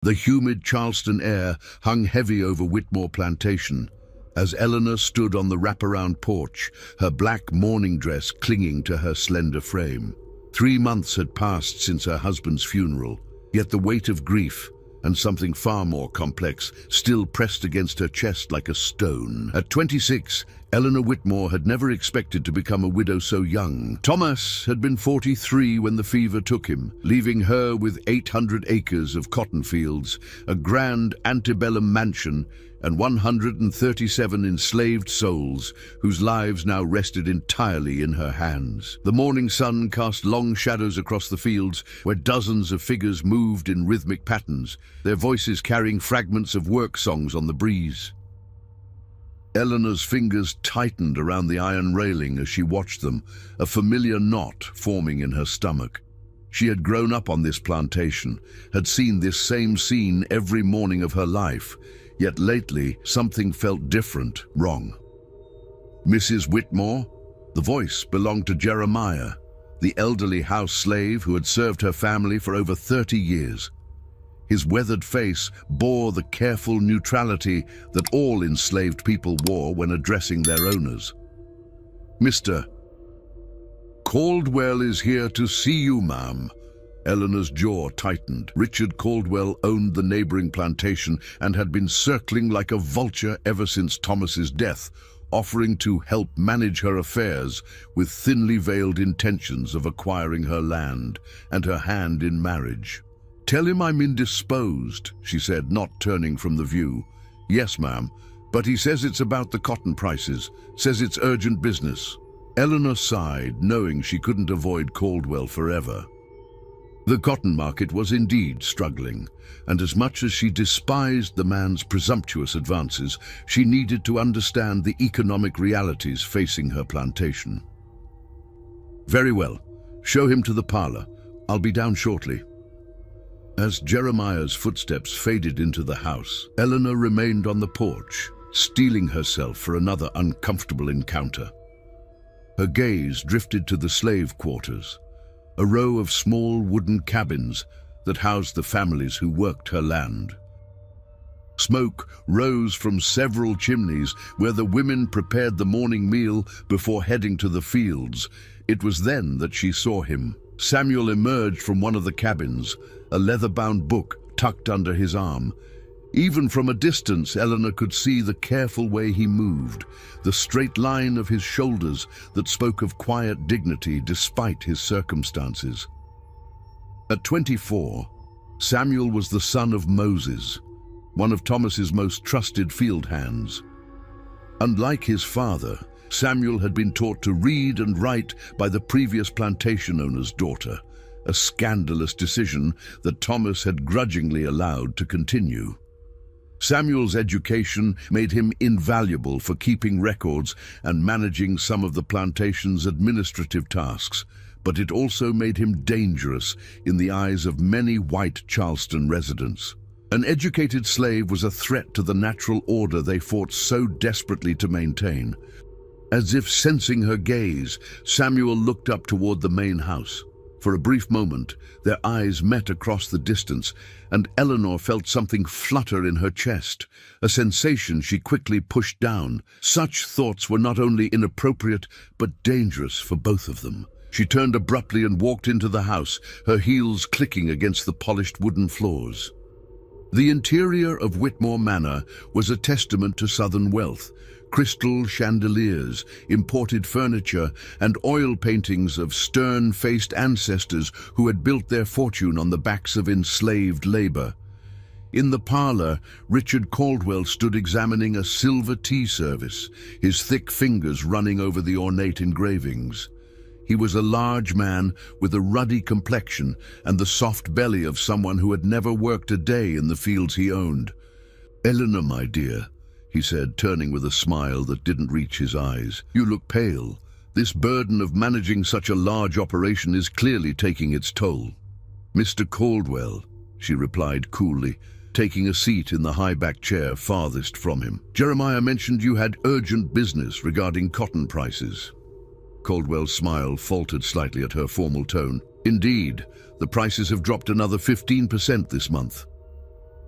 The humid Charleston air hung heavy over Whitmore Plantation as Eleanor stood on the wraparound porch, her black mourning dress clinging to her slender frame. 3 months had passed since her husband's funeral, yet the weight of grief, and something far more complex, still pressed against her chest like a stone. At 26, Eleanor Whitmore had never expected to become a widow so young. Thomas had been 43 when the fever took him, leaving her with 800 acres of cotton fields, a grand antebellum mansion, and 137 enslaved souls whose lives now rested entirely in her hands. The morning sun cast long shadows across the fields where dozens of figures moved in rhythmic patterns, their voices carrying fragments of work songs on the breeze. Eleanor's fingers tightened around the iron railing as she watched them, a familiar knot forming in her stomach. She had grown up on this plantation, had seen this same scene every morning of her life, yet lately something felt different, wrong. Mrs. Whitmore? The voice belonged to Jeremiah, the elderly house slave who had served her family for over 30 years. His weathered face bore the careful neutrality that all enslaved people wore when addressing their owners. "Mr. Caldwell is here to see you, ma'am." Eleanor's jaw tightened. Richard Caldwell owned the neighboring plantation and had been circling like a vulture ever since Thomas's death, offering to help manage her affairs with thinly veiled intentions of acquiring her land and her hand in marriage. "Tell him I'm indisposed," she said, not turning from the view. "Yes, ma'am, but he says it's about the cotton prices, says it's urgent business." Eleanor sighed, knowing she couldn't avoid Caldwell forever. The cotton market was indeed struggling, and as much as she despised the man's presumptuous advances, she needed to understand the economic realities facing her plantation. "Very well. Show him to the parlor. I'll be down shortly." As Jeremiah's footsteps faded into the house, Eleanor remained on the porch, steeling herself for another uncomfortable encounter. Her gaze drifted to the slave quarters, a row of small wooden cabins that housed the families who worked her land. Smoke rose from several chimneys where the women prepared the morning meal before heading to the fields. It was then that she saw him. Samuel emerged from one of the cabins, a leather-bound book tucked under his arm. Even from a distance, Eleanor could see the careful way he moved, the straight line of his shoulders that spoke of quiet dignity despite his circumstances. At 24, Samuel was the son of Moses, one of Thomas's most trusted field hands. Unlike his father, Samuel had been taught to read and write by the previous plantation owner's daughter, a scandalous decision that Thomas had grudgingly allowed to continue. Samuel's education made him invaluable for keeping records and managing some of the plantation's administrative tasks, but it also made him dangerous in the eyes of many white Charleston residents. An educated slave was a threat to the natural order they fought so desperately to maintain. As if sensing her gaze, Samuel looked up toward the main house. For a brief moment, their eyes met across the distance, and Eleanor felt something flutter in her chest, a sensation she quickly pushed down. Such thoughts were not only inappropriate, but dangerous for both of them. She turned abruptly and walked into the house, her heels clicking against the polished wooden floors. The interior of Whitmore Manor was a testament to Southern wealth. Crystal chandeliers, imported furniture, and oil paintings of stern-faced ancestors who had built their fortune on the backs of enslaved labor. In the parlor, Richard Caldwell stood examining a silver tea service, his thick fingers running over the ornate engravings. He was a large man with a ruddy complexion and the soft belly of someone who had never worked a day in the fields he owned. "Eleanor, my dear," he said, turning with a smile that didn't reach his eyes, "you look pale. This burden of managing such a large operation is clearly taking its toll." "Mr. Caldwell," she replied coolly, taking a seat in the high-backed chair farthest from him. "Jeremiah mentioned you had urgent business regarding cotton prices." Caldwell's smile faltered slightly at her formal tone. "Indeed, the prices have dropped another 15% this month."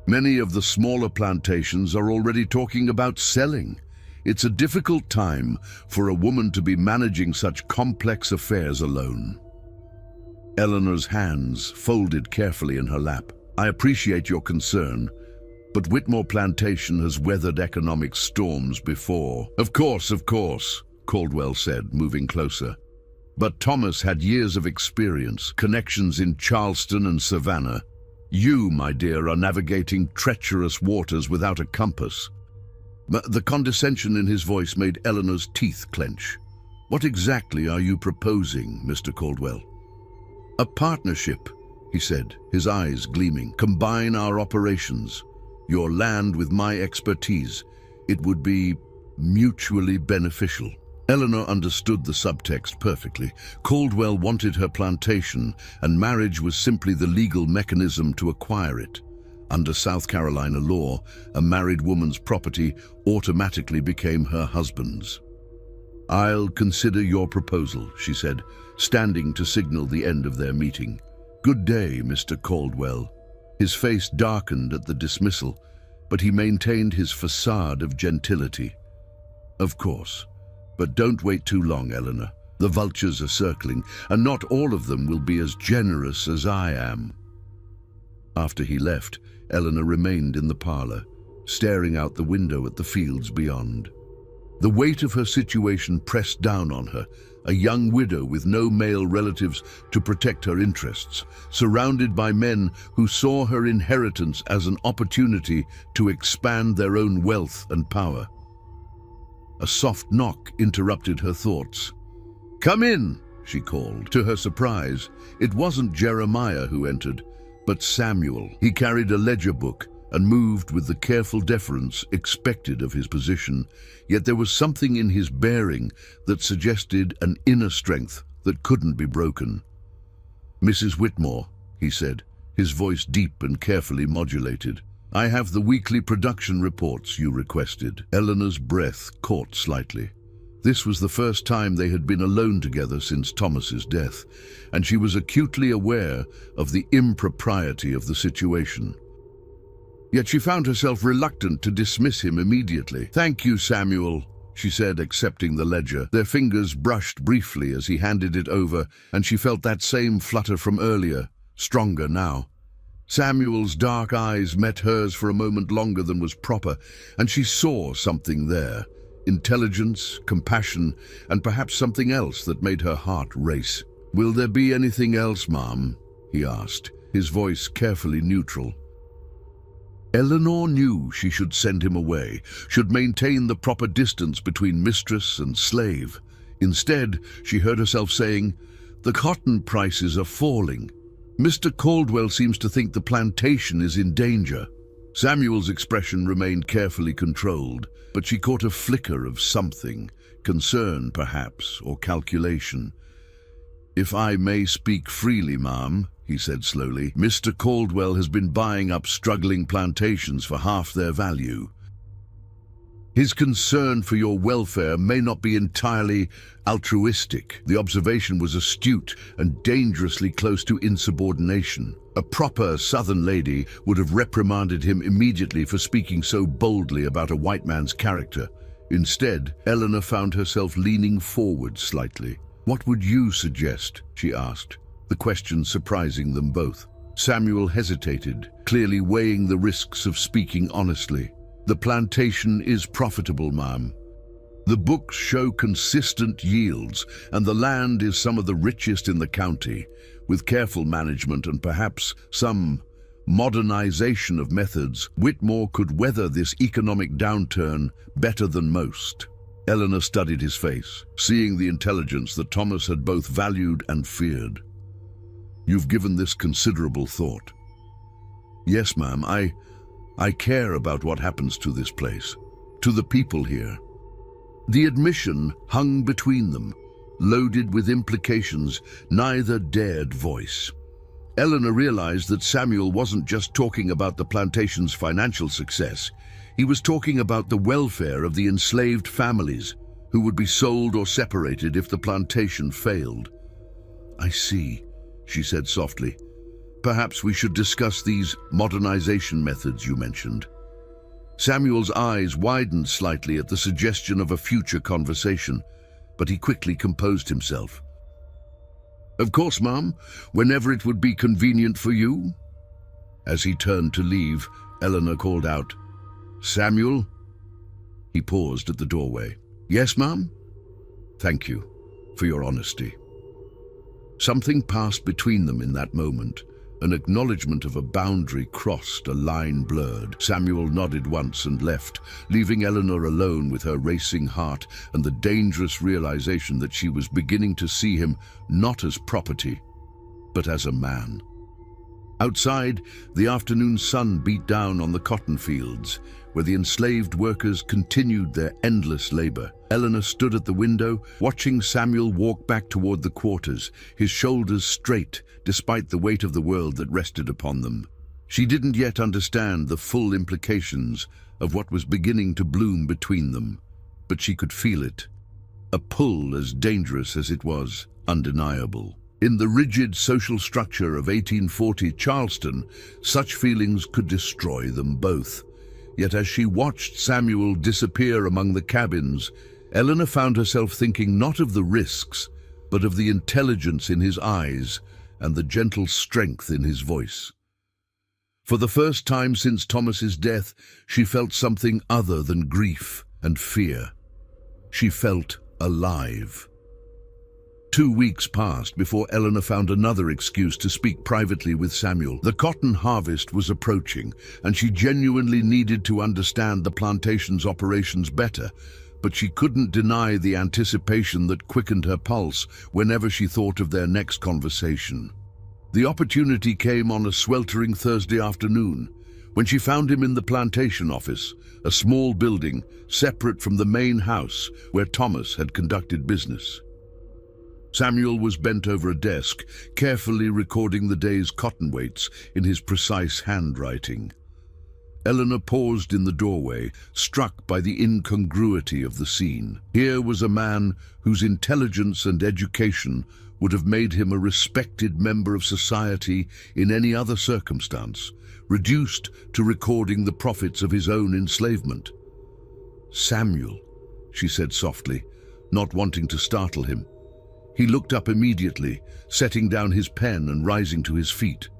Many of the smaller plantations are already talking about selling. It's a difficult time for a woman to be managing such complex affairs alone. Eleanor's hands folded carefully in her lap. I appreciate your concern, but Whitmore Plantation has weathered economic storms before. Of course, Caldwell said, moving closer. But Thomas had years of experience, connections in Charleston and Savannah. You, my dear, are navigating treacherous waters without a compass. The condescension in his voice made Eleanor's teeth clench. What exactly are you proposing, Mr. Caldwell? A partnership, he said, his eyes gleaming. Combine our operations, your land with my expertise. It would be mutually beneficial. Eleanor understood the subtext perfectly. Caldwell wanted her plantation, and marriage was simply the legal mechanism to acquire it. Under South Carolina law, a married woman's property automatically became her husband's. I'll consider your proposal, she said, standing to signal the end of their meeting. Good day, Mr. Caldwell. His face darkened at the dismissal, but he maintained his facade of gentility. Of course. But don't wait too long, Eleanor. The vultures are circling, and not all of them will be as generous as I am. After he left, Eleanor remained in the parlor, staring out the window at the fields beyond. The weight of her situation pressed down on her, a young widow with no male relatives to protect her interests, surrounded by men who saw her inheritance as an opportunity to expand their own wealth and power. A soft knock interrupted her thoughts. "Come in," she called. To her surprise, it wasn't Jeremiah who entered, but Samuel. He carried a ledger book and moved with the careful deference expected of his position, yet there was something in his bearing that suggested an inner strength that couldn't be broken. "Mrs. Whitmore," he said, his voice deep and carefully modulated. "I have the weekly production reports you requested." Eleanor's breath caught slightly. This was the first time they had been alone together since Thomas's death, and she was acutely aware of the impropriety of the situation. Yet she found herself reluctant to dismiss him immediately. "Thank you, Samuel," she said, accepting the ledger. Their fingers brushed briefly as he handed it over, and she felt that same flutter from earlier, stronger now. Samuel's dark eyes met hers for a moment longer than was proper, and she saw something there. Intelligence, compassion, and perhaps something else that made her heart race. "Will there be anything else, Ma'am?" he asked, his voice carefully neutral. Eleanor knew she should send him away, should maintain the proper distance between mistress and slave. Instead, she heard herself saying, "The cotton prices are falling. Mr. Caldwell seems to think the plantation is in danger." Samuel's expression remained carefully controlled, but she caught a flicker of something, concern perhaps, or calculation. "If I may speak freely, ma'am," he said slowly, "Mr. Caldwell has been buying up struggling plantations for half their value. His concern for your welfare may not be entirely altruistic." The observation was astute and dangerously close to insubordination. A proper Southern lady would have reprimanded him immediately for speaking so boldly about a white man's character. Instead, Eleanor found herself leaning forward slightly. "What would you suggest?" she asked, the question surprising them both. Samuel hesitated, clearly weighing the risks of speaking honestly. "The plantation is profitable, ma'am. The books show consistent yields, and the land is some of the richest in the county. With careful management and perhaps some modernization of methods, Whitmore could weather this economic downturn better than most." Eleanor studied his face, seeing the intelligence that Thomas had both valued and feared. "You've given this considerable thought." "Yes, ma'am. I care about what happens to this place, to the people here." The admission hung between them, loaded with implications neither dared voice. Eleanor realized that Samuel wasn't just talking about the plantation's financial success. He was talking about the welfare of the enslaved families who would be sold or separated if the plantation failed. "I see," she said softly. Perhaps we should discuss these modernization methods you mentioned. Samuel's eyes widened slightly at the suggestion of a future conversation, but he quickly composed himself. Of course, Mom, whenever it would be convenient for you. As he turned to leave, Eleanor called out, Samuel? He paused at the doorway. Yes, Mom? Thank you for your honesty. Something passed between them in that moment. An acknowledgement of a boundary crossed, a line blurred. Samuel nodded once and left, leaving Eleanor alone with her racing heart and the dangerous realization that she was beginning to see him not as property, but as a man. Outside, the afternoon sun beat down on the cotton fields, where the enslaved workers continued their endless labor. Eleanor stood at the window, watching Samuel walk back toward the quarters, his shoulders straight, despite the weight of the world that rested upon them. She didn't yet understand the full implications of what was beginning to bloom between them, but she could feel it. A pull as dangerous as it was undeniable. In the rigid social structure of 1840 Charleston, such feelings could destroy them both. Yet as she watched Samuel disappear among the cabins, Eleanor found herself thinking not of the risks, but of the intelligence in his eyes and the gentle strength in his voice. For the first time since Thomas's death, she felt something other than grief and fear. She felt alive. 2 weeks passed before Eleanor found another excuse to speak privately with Samuel. The cotton harvest was approaching, and she genuinely needed to understand the plantation's operations better, but she couldn't deny the anticipation that quickened her pulse whenever she thought of their next conversation. The opportunity came on a sweltering Thursday afternoon, when she found him in the plantation office, a small building separate from the main house where Thomas had conducted business. Samuel was bent over a desk, carefully recording the day's cotton weights in his precise handwriting. Eleanor paused in the doorway, struck by the incongruity of the scene. Here was a man whose intelligence and education would have made him a respected member of society in any other circumstance, reduced to recording the profits of his own enslavement. Samuel, she said softly, not wanting to startle him. He looked up immediately, setting down his pen and rising to his feet.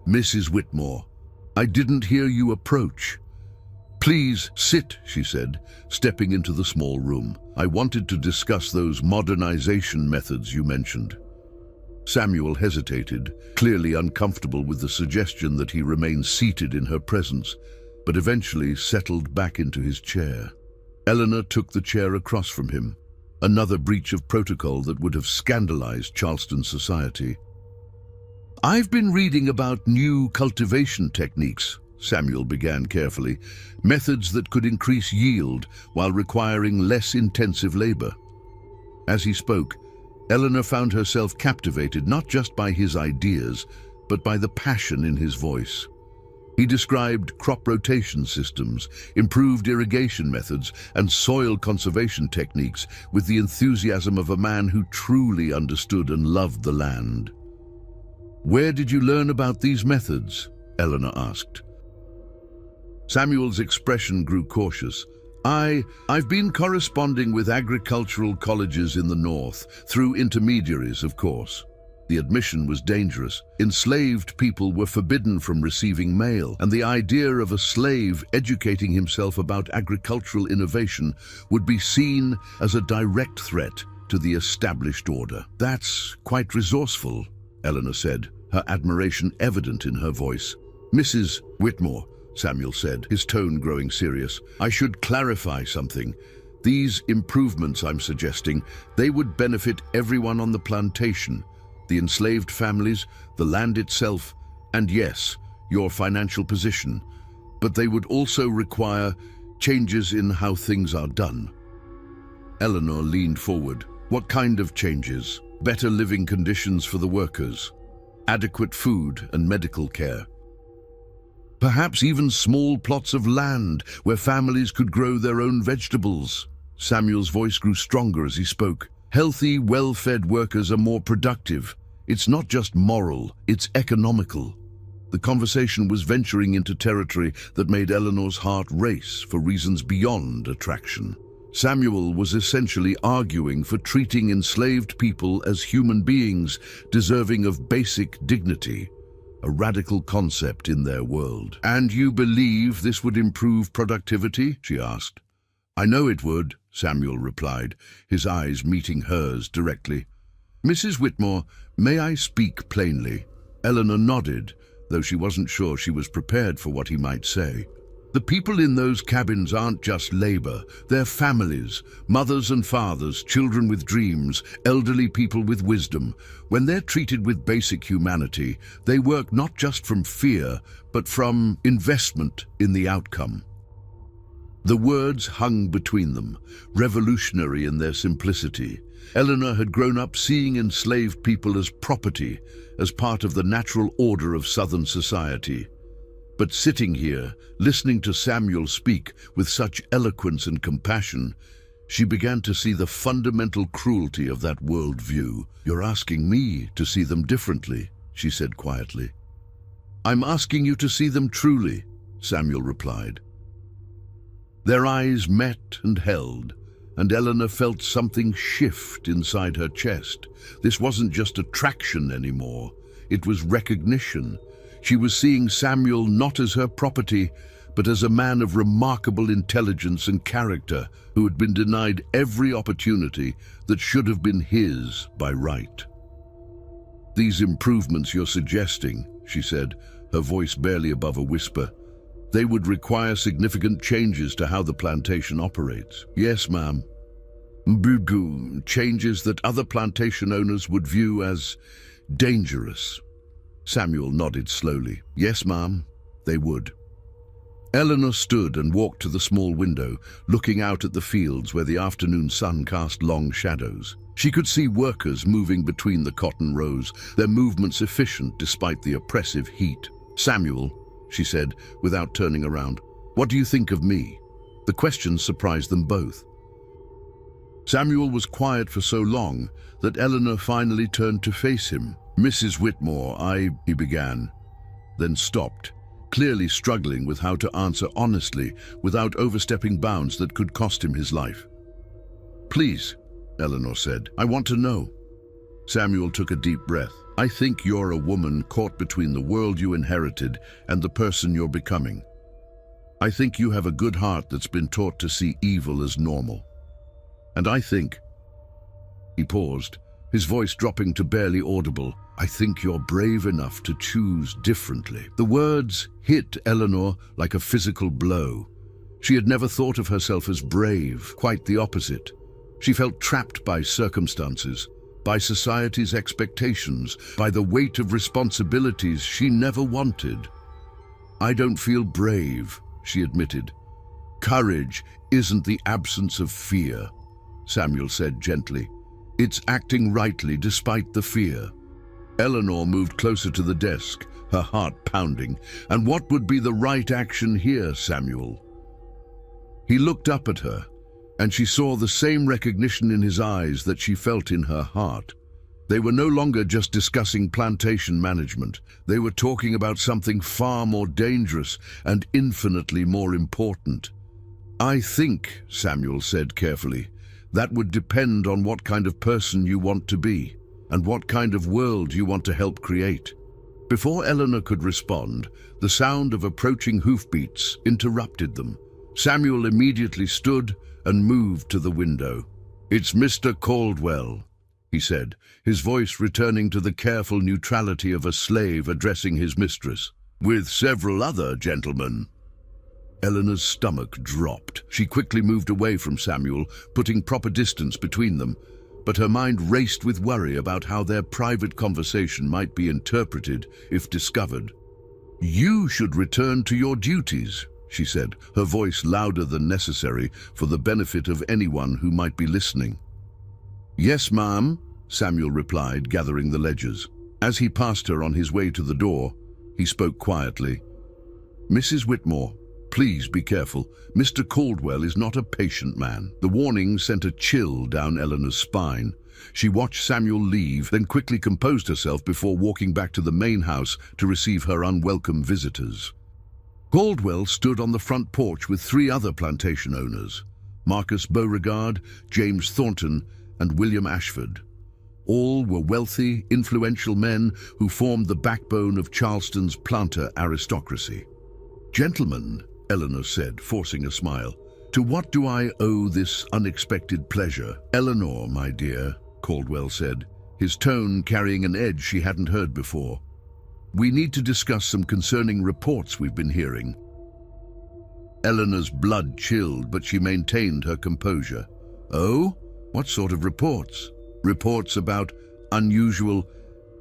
Mrs. Whitmore, I didn't hear you approach. Please sit, she said, stepping into the small room. I wanted to discuss those modernization methods you mentioned. Samuel hesitated, clearly uncomfortable with the suggestion that he remain seated in her presence, but eventually settled back into his chair. Eleanor took the chair across from him, another breach of protocol that would have scandalized Charleston society. I've been reading about new cultivation techniques, Samuel began carefully, methods that could increase yield while requiring less intensive labor. As he spoke, Eleanor found herself captivated not just by his ideas, but by the passion in his voice. He described crop rotation systems, improved irrigation methods, and soil conservation techniques with the enthusiasm of a man who truly understood and loved the land. Where did you learn about these methods? Eleanor asked. Samuel's expression grew cautious. I've been corresponding with agricultural colleges in the north, through intermediaries, of course. The admission was dangerous. Enslaved people were forbidden from receiving mail, and the idea of a slave educating himself about agricultural innovation would be seen as a direct threat to the established order. That's quite resourceful, Eleanor said, her admiration evident in her voice. Mrs. Whitmore, Samuel said, his tone growing serious, I should clarify something. These improvements I'm suggesting, they would benefit everyone on the plantation, the enslaved families, the land itself, and yes, your financial position. But they would also require changes in how things are done. Eleanor leaned forward. What kind of changes? Better living conditions for the workers, adequate food and medical care. Perhaps even small plots of land where families could grow their own vegetables. Samuel's voice grew stronger as he spoke. Healthy, well-fed workers are more productive. It's not just moral, it's economical. The conversation was venturing into territory that made Eleanor's heart race for reasons beyond attraction. Samuel was essentially arguing for treating enslaved people as human beings deserving of basic dignity, a radical concept in their world. "And you believe this would improve productivity?" she asked. "I know it would," Samuel replied, his eyes meeting hers directly. "Mrs. Whitmore, may I speak plainly?" Eleanor nodded, though she wasn't sure she was prepared for what he might say. "The people in those cabins aren't just labor, they're families, mothers and fathers, children with dreams, elderly people with wisdom. When they're treated with basic humanity, they work not just from fear, but from investment in the outcome." The words hung between them, revolutionary in their simplicity. Eleanor had grown up seeing enslaved people as property, as part of the natural order of Southern society. But sitting here, listening to Samuel speak with such eloquence and compassion, she began to see the fundamental cruelty of that worldview. "You're asking me to see them differently," she said quietly. "I'm asking you to see them truly," Samuel replied. Their eyes met and held, and Eleanor felt something shift inside her chest. This wasn't just attraction anymore, it was recognition. She was seeing Samuel not as her property, but as a man of remarkable intelligence and character who had been denied every opportunity that should have been his by right. "These improvements you're suggesting," she said, her voice barely above a whisper, "they would require significant changes to how the plantation operates." "Yes, ma'am." "Changes that other plantation owners would view as dangerous." Samuel nodded slowly. "Yes, ma'am, they would." Eleanor stood and walked to the small window, looking out at the fields where the afternoon sun cast long shadows. She could see workers moving between the cotton rows, their movements efficient despite the oppressive heat. "Samuel," she said, without turning around, "what do you think of me?" The question surprised them both. Samuel was quiet for so long that Eleanor finally turned to face him. "Mrs. Whitmore, he began, then stopped, clearly struggling with how to answer honestly without overstepping bounds that could cost him his life. "Please," Eleanor said, "I want to know." Samuel took a deep breath. "I think you're a woman caught between the world you inherited and the person you're becoming. I think you have a good heart that's been taught to see evil as normal. And I think—" He paused, his voice dropping to barely audible. "I think you're brave enough to choose differently." The words hit Eleanor like a physical blow. She had never thought of herself as brave, quite the opposite. She felt trapped by circumstances, by society's expectations, by the weight of responsibilities she never wanted. "I don't feel brave," she admitted. "Courage isn't the absence of fear," Samuel said gently. "It's acting rightly despite the fear." Eleanor moved closer to the desk, her heart pounding. "And what would be the right action here, Samuel?" He looked up at her, and she saw the same recognition in his eyes that she felt in her heart. They were no longer just discussing plantation management. They were talking about something far more dangerous and infinitely more important. "I think," Samuel said carefully, "that would depend on what kind of person you want to be and what kind of world you want to help create." Before Eleanor could respond, the sound of approaching hoofbeats interrupted them. Samuel immediately stood and moved to the window. "It's Mr. Caldwell," he said, his voice returning to the careful neutrality of a slave addressing his mistress, "with several other gentlemen." Eleanor's stomach dropped. She quickly moved away from Samuel, putting proper distance between them, but her mind raced with worry about how their private conversation might be interpreted if discovered. "You should return to your duties," she said, her voice louder than necessary for the benefit of anyone who might be listening. "Yes, ma'am," Samuel replied, gathering the ledgers. As he passed her on his way to the door, he spoke quietly. "Mrs. Whitmore, please be careful. Mr. Caldwell is not a patient man." The warning sent a chill down Eleanor's spine. She watched Samuel leave, then quickly composed herself before walking back to the main house to receive her unwelcome visitors. Caldwell stood on the front porch with 3 other plantation owners, Marcus Beauregard, James Thornton, and William Ashford. All were wealthy, influential men who formed the backbone of Charleston's planter aristocracy. "Gentlemen," Eleanor said, forcing a smile, "to what do I owe this unexpected pleasure?" "Eleanor, my dear," Caldwell said, his tone carrying an edge she hadn't heard before. "We need to discuss some concerning reports we've been hearing." Eleanor's blood chilled, but she maintained her composure. "Oh? What sort of reports?" "Reports about unusual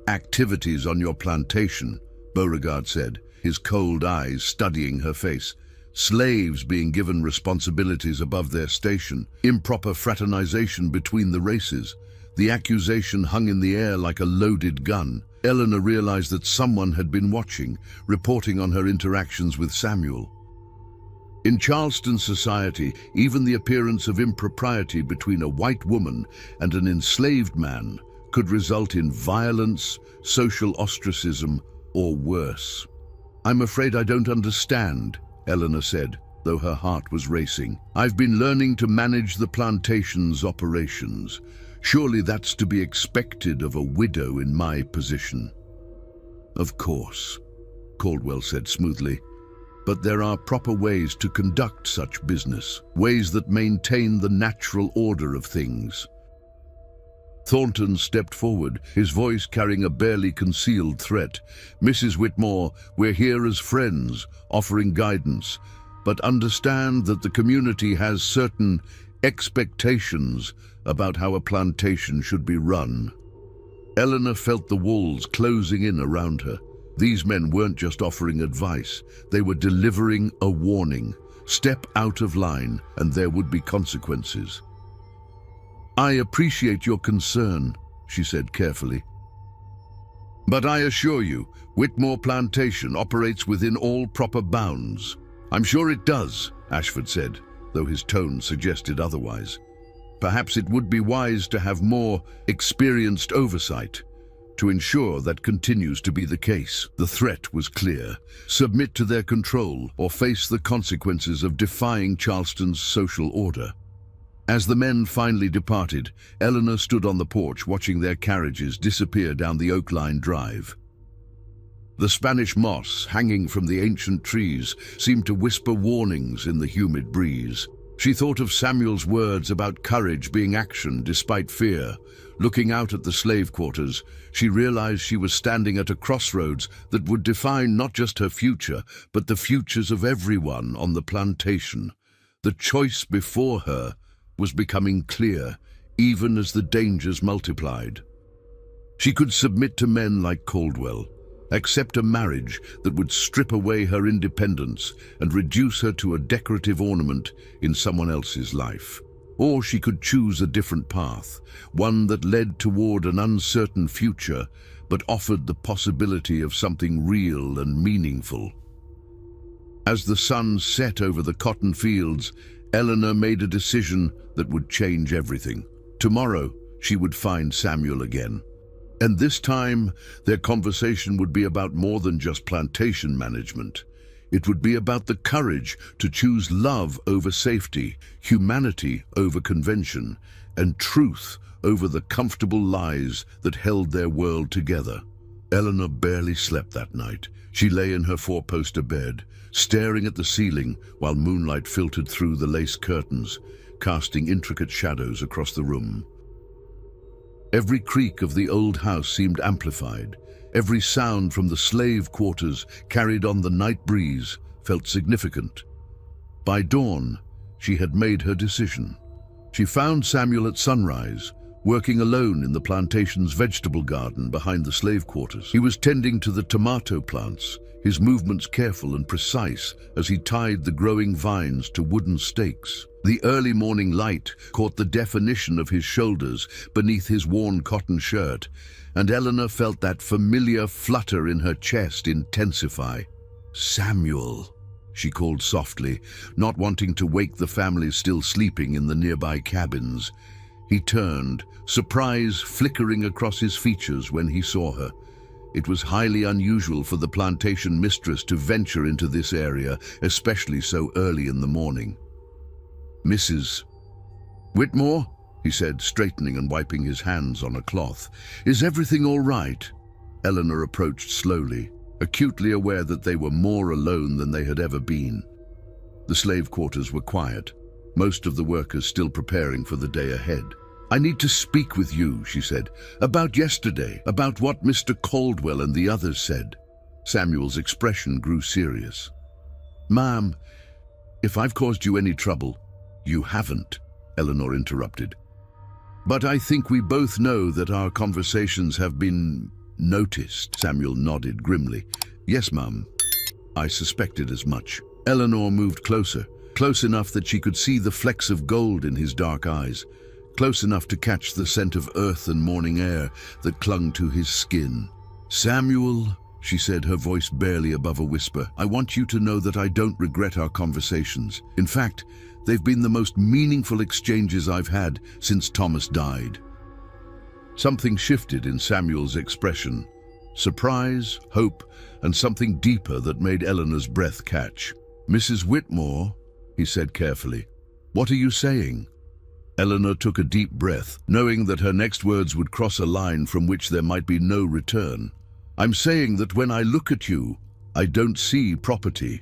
activities on your plantation," Beauregard said, his cold eyes studying her face. "Slaves being given responsibilities above their station, improper fraternization between the races." The accusation hung in the air like a loaded gun. Eleanor realized that someone had been watching, reporting on her interactions with Samuel. In Charleston society, even the appearance of impropriety between a white woman and an enslaved man could result in violence, social ostracism, or worse. "I'm afraid I don't understand," Eleanor said, though her heart was racing. "I've been learning to manage the plantation's operations. Surely that's to be expected of a widow in my position." "Of course," Caldwell said smoothly. "But there are proper ways to conduct such business, ways that maintain the natural order of things." Thornton stepped forward, his voice carrying a barely concealed threat. "Mrs. Whitmore, we're here as friends, offering guidance, but understand that the community has certain expectations about how a plantation should be run." Eleanor felt the walls closing in around her. These men weren't just offering advice, they were delivering a warning. Step out of line and there would be consequences. "I appreciate your concern," she said carefully. "But I assure you, Whitmore Plantation operates within all proper bounds." "I'm sure it does," Ashford said, though his tone suggested otherwise. "Perhaps it would be wise to have more experienced oversight to ensure that continues to be the case." The threat was clear: submit to their control or face the consequences of defying Charleston's social order. As the men finally departed, Eleanor stood on the porch watching their carriages disappear down the oak-lined drive. The Spanish moss, hanging from the ancient trees, seemed to whisper warnings in the humid breeze. She thought of Samuel's words about courage being action despite fear. Looking out at the slave quarters, she realized she was standing at a crossroads that would define not just her future, but the futures of everyone on the plantation. The choice before her was becoming clear, even as the dangers multiplied. She could submit to men like Caldwell, accept a marriage that would strip away her independence and reduce her to a decorative ornament in someone else's life. Or she could choose a different path, one that led toward an uncertain future, but offered the possibility of something real and meaningful. As the sun set over the cotton fields, Eleanor made a decision that would change everything. Tomorrow, she would find Samuel again. And this time, their conversation would be about more than just plantation management. It would be about the courage to choose love over safety, humanity over convention, and truth over the comfortable lies that held their world together. Eleanor barely slept that night. She lay in her four-poster bed, staring at the ceiling while moonlight filtered through the lace curtains, casting intricate shadows across the room. Every creak of the old house seemed amplified. Every sound from the slave quarters carried on the night breeze felt significant. By dawn, she had made her decision. She found Samuel at sunrise, working alone in the plantation's vegetable garden behind the slave quarters. He was tending to the tomato plants, his movements careful and precise as he tied the growing vines to wooden stakes. The early morning light caught the definition of his shoulders beneath his worn cotton shirt, and Eleanor felt that familiar flutter in her chest intensify. "Samuel," she called softly, not wanting to wake the family still sleeping in the nearby cabins. He turned, surprise flickering across his features when he saw her. It was highly unusual for the plantation mistress to venture into this area, especially so early in the morning. "Mrs. Whitmore?" he said, straightening and wiping his hands on a cloth. "Is everything all right?" Eleanor approached slowly, acutely aware that they were more alone than they had ever been. The slave quarters were quiet, most of the workers still preparing for the day ahead. "I need to speak with you," she said, "about yesterday, about what Mr. Caldwell and the others said." Samuel's expression grew serious. "Ma'am, if I've caused you any trouble—" "You haven't," Eleanor interrupted. "But I think we both know that our conversations have been noticed." Samuel nodded grimly. "Yes, ma'am. I suspected as much." Eleanor moved closer, close enough that she could see the flecks of gold in his dark eyes, close enough to catch the scent of earth and morning air that clung to his skin. "Samuel," she said, her voice barely above a whisper, "I want you to know that I don't regret our conversations. In fact, they've been the most meaningful exchanges I've had since Thomas died." Something shifted in Samuel's expression. Surprise, hope, and something deeper that made Eleanor's breath catch. "Mrs. Whitmore," he said carefully, "what are you saying?" Eleanor took a deep breath, knowing that her next words would cross a line from which there might be no return. "I'm saying that when I look at you, I don't see property.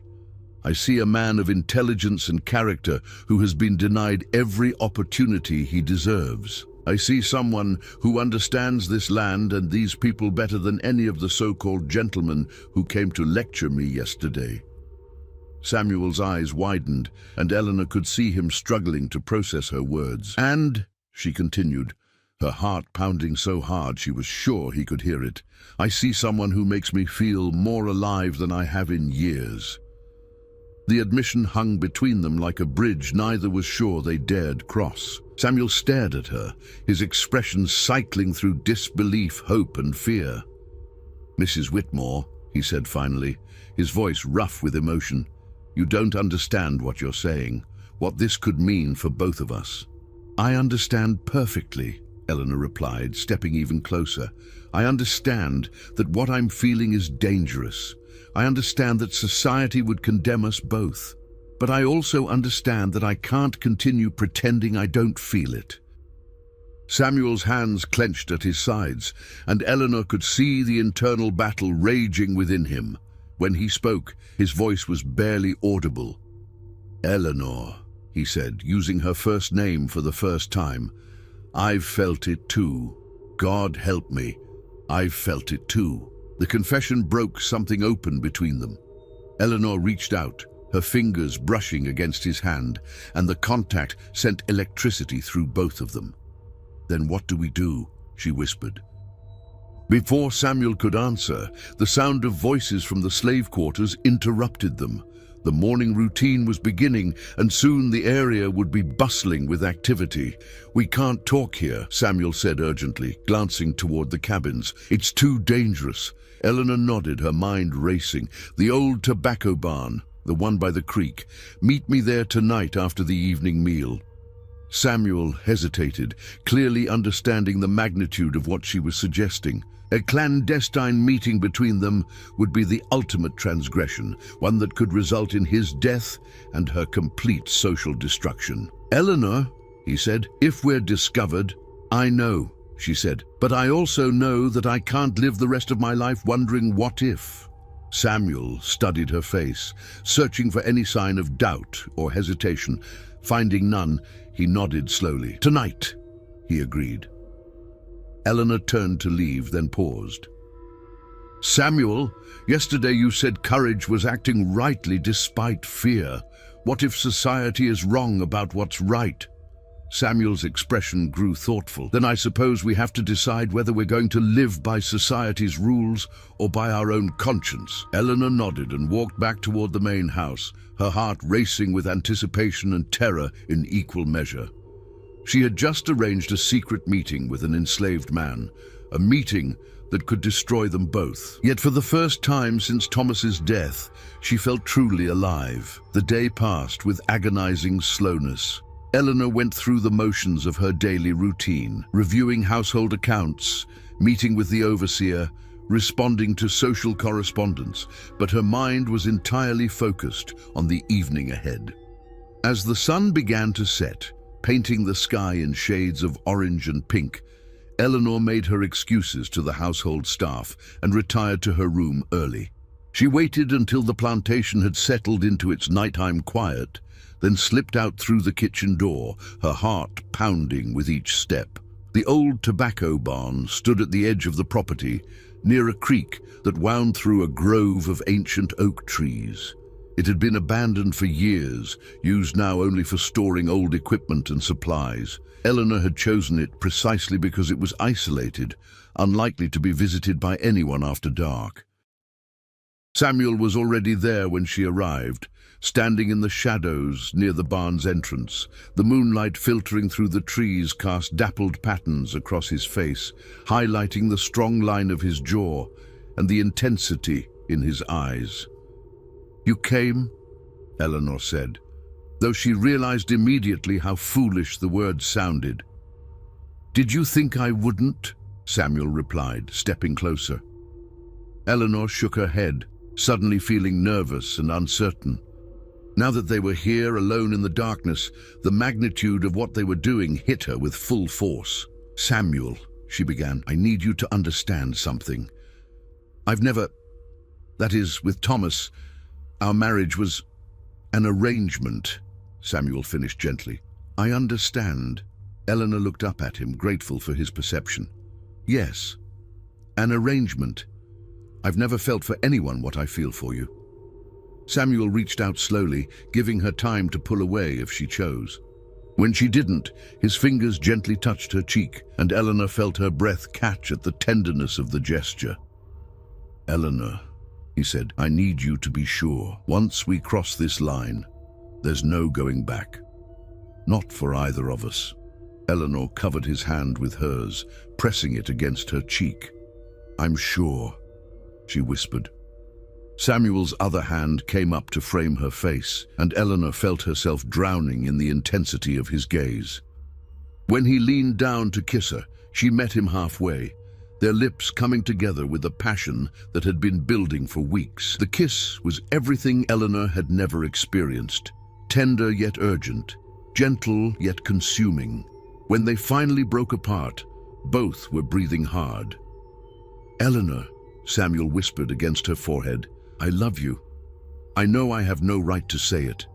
I see a man of intelligence and character who has been denied every opportunity he deserves. I see someone who understands this land and these people better than any of the so-called gentlemen who came to lecture me yesterday." Samuel's eyes widened, and Eleanor could see him struggling to process her words. "And," she continued, her heart pounding so hard she was sure he could hear it, "I see someone who makes me feel more alive than I have in years." The admission hung between them like a bridge neither was sure they dared cross. Samuel stared at her, his expression cycling through disbelief, hope, and fear. "Mrs. Whitmore," he said finally, his voice rough with emotion, "you don't understand what you're saying, what this could mean for both of us." "I understand perfectly," Eleanor replied, stepping even closer. "I understand that what I'm feeling is dangerous. I understand that society would condemn us both. But I also understand that I can't continue pretending I don't feel it." Samuel's hands clenched at his sides, and Eleanor could see the internal battle raging within him. When he spoke, his voice was barely audible. "Eleanor," he said, using her first name for the first time, "I've felt it too. God help me, I've felt it too." The confession broke something open between them. Eleanor reached out, her fingers brushing against his hand, and the contact sent electricity through both of them. "Then what do we do?" she whispered. Before Samuel could answer, the sound of voices from the slave quarters interrupted them. The morning routine was beginning, and soon the area would be bustling with activity. "We can't talk here," Samuel said urgently, glancing toward the cabins. "It's too dangerous." Eleanor nodded, her mind racing. "The old tobacco barn, the one by the creek. Meet me there tonight after the evening meal." Samuel hesitated, clearly understanding the magnitude of what she was suggesting. A clandestine meeting between them would be the ultimate transgression, one that could result in his death and her complete social destruction. "Eleanor," he said, "if we're discovered—" "I know," she said, "but I also know that I can't live the rest of my life wondering what if." Samuel studied her face, searching for any sign of doubt or hesitation. Finding none, he nodded slowly. "Tonight," he agreed. Eleanor turned to leave, then paused. "Samuel, yesterday you said courage was acting rightly despite fear. What if society is wrong about what's right?" Samuel's expression grew thoughtful. "Then I suppose we have to decide whether we're going to live by society's rules or by our own conscience." Eleanor nodded and walked back toward the main house, her heart racing with anticipation and terror in equal measure. She had just arranged a secret meeting with an enslaved man, a meeting that could destroy them both. Yet for the first time since Thomas's death, she felt truly alive. The day passed with agonizing slowness. Eleanor went through the motions of her daily routine, reviewing household accounts, meeting with the overseer, responding to social correspondence, but her mind was entirely focused on the evening ahead. As the sun began to set, painting the sky in shades of orange and pink, Eleanor made her excuses to the household staff and retired to her room early. She waited until the plantation had settled into its nighttime quiet, then slipped out through the kitchen door, her heart pounding with each step. The old tobacco barn stood at the edge of the property, near a creek that wound through a grove of ancient oak trees. It had been abandoned for years, used now only for storing old equipment and supplies. Eleanor had chosen it precisely because it was isolated, unlikely to be visited by anyone after dark. Samuel was already there when she arrived, standing in the shadows near the barn's entrance. The moonlight filtering through the trees cast dappled patterns across his face, highlighting the strong line of his jaw and the intensity in his eyes. "You came?" Eleanor said, though she realized immediately how foolish the words sounded. "Did you think I wouldn't?" Samuel replied, stepping closer. Eleanor shook her head, suddenly feeling nervous and uncertain. Now that they were here alone in the darkness, the magnitude of what they were doing hit her with full force. "Samuel," she began, "I need you to understand something. That is, with Thomas, our marriage was an arrangement," Samuel finished gently. "I understand." Eleanor looked up at him, grateful for his perception. "Yes, an arrangement. I've never felt for anyone what I feel for you." Samuel reached out slowly, giving her time to pull away if she chose. When she didn't, his fingers gently touched her cheek, and Eleanor felt her breath catch at the tenderness of the gesture. "Eleanor," he said, "I need you to be sure. Once we cross this line, there's no going back. Not for either of us." Eleanor covered his hand with hers, pressing it against her cheek. "I'm sure," she whispered. Samuel's other hand came up to frame her face, and Eleanor felt herself drowning in the intensity of his gaze. When he leaned down to kiss her, she met him halfway, their lips coming together with a passion that had been building for weeks. The kiss was everything Eleanor had never experienced, tender yet urgent, gentle yet consuming. When they finally broke apart, both were breathing hard. "Eleanor," Samuel whispered against her forehead, "I love you. I know I have no right to say it,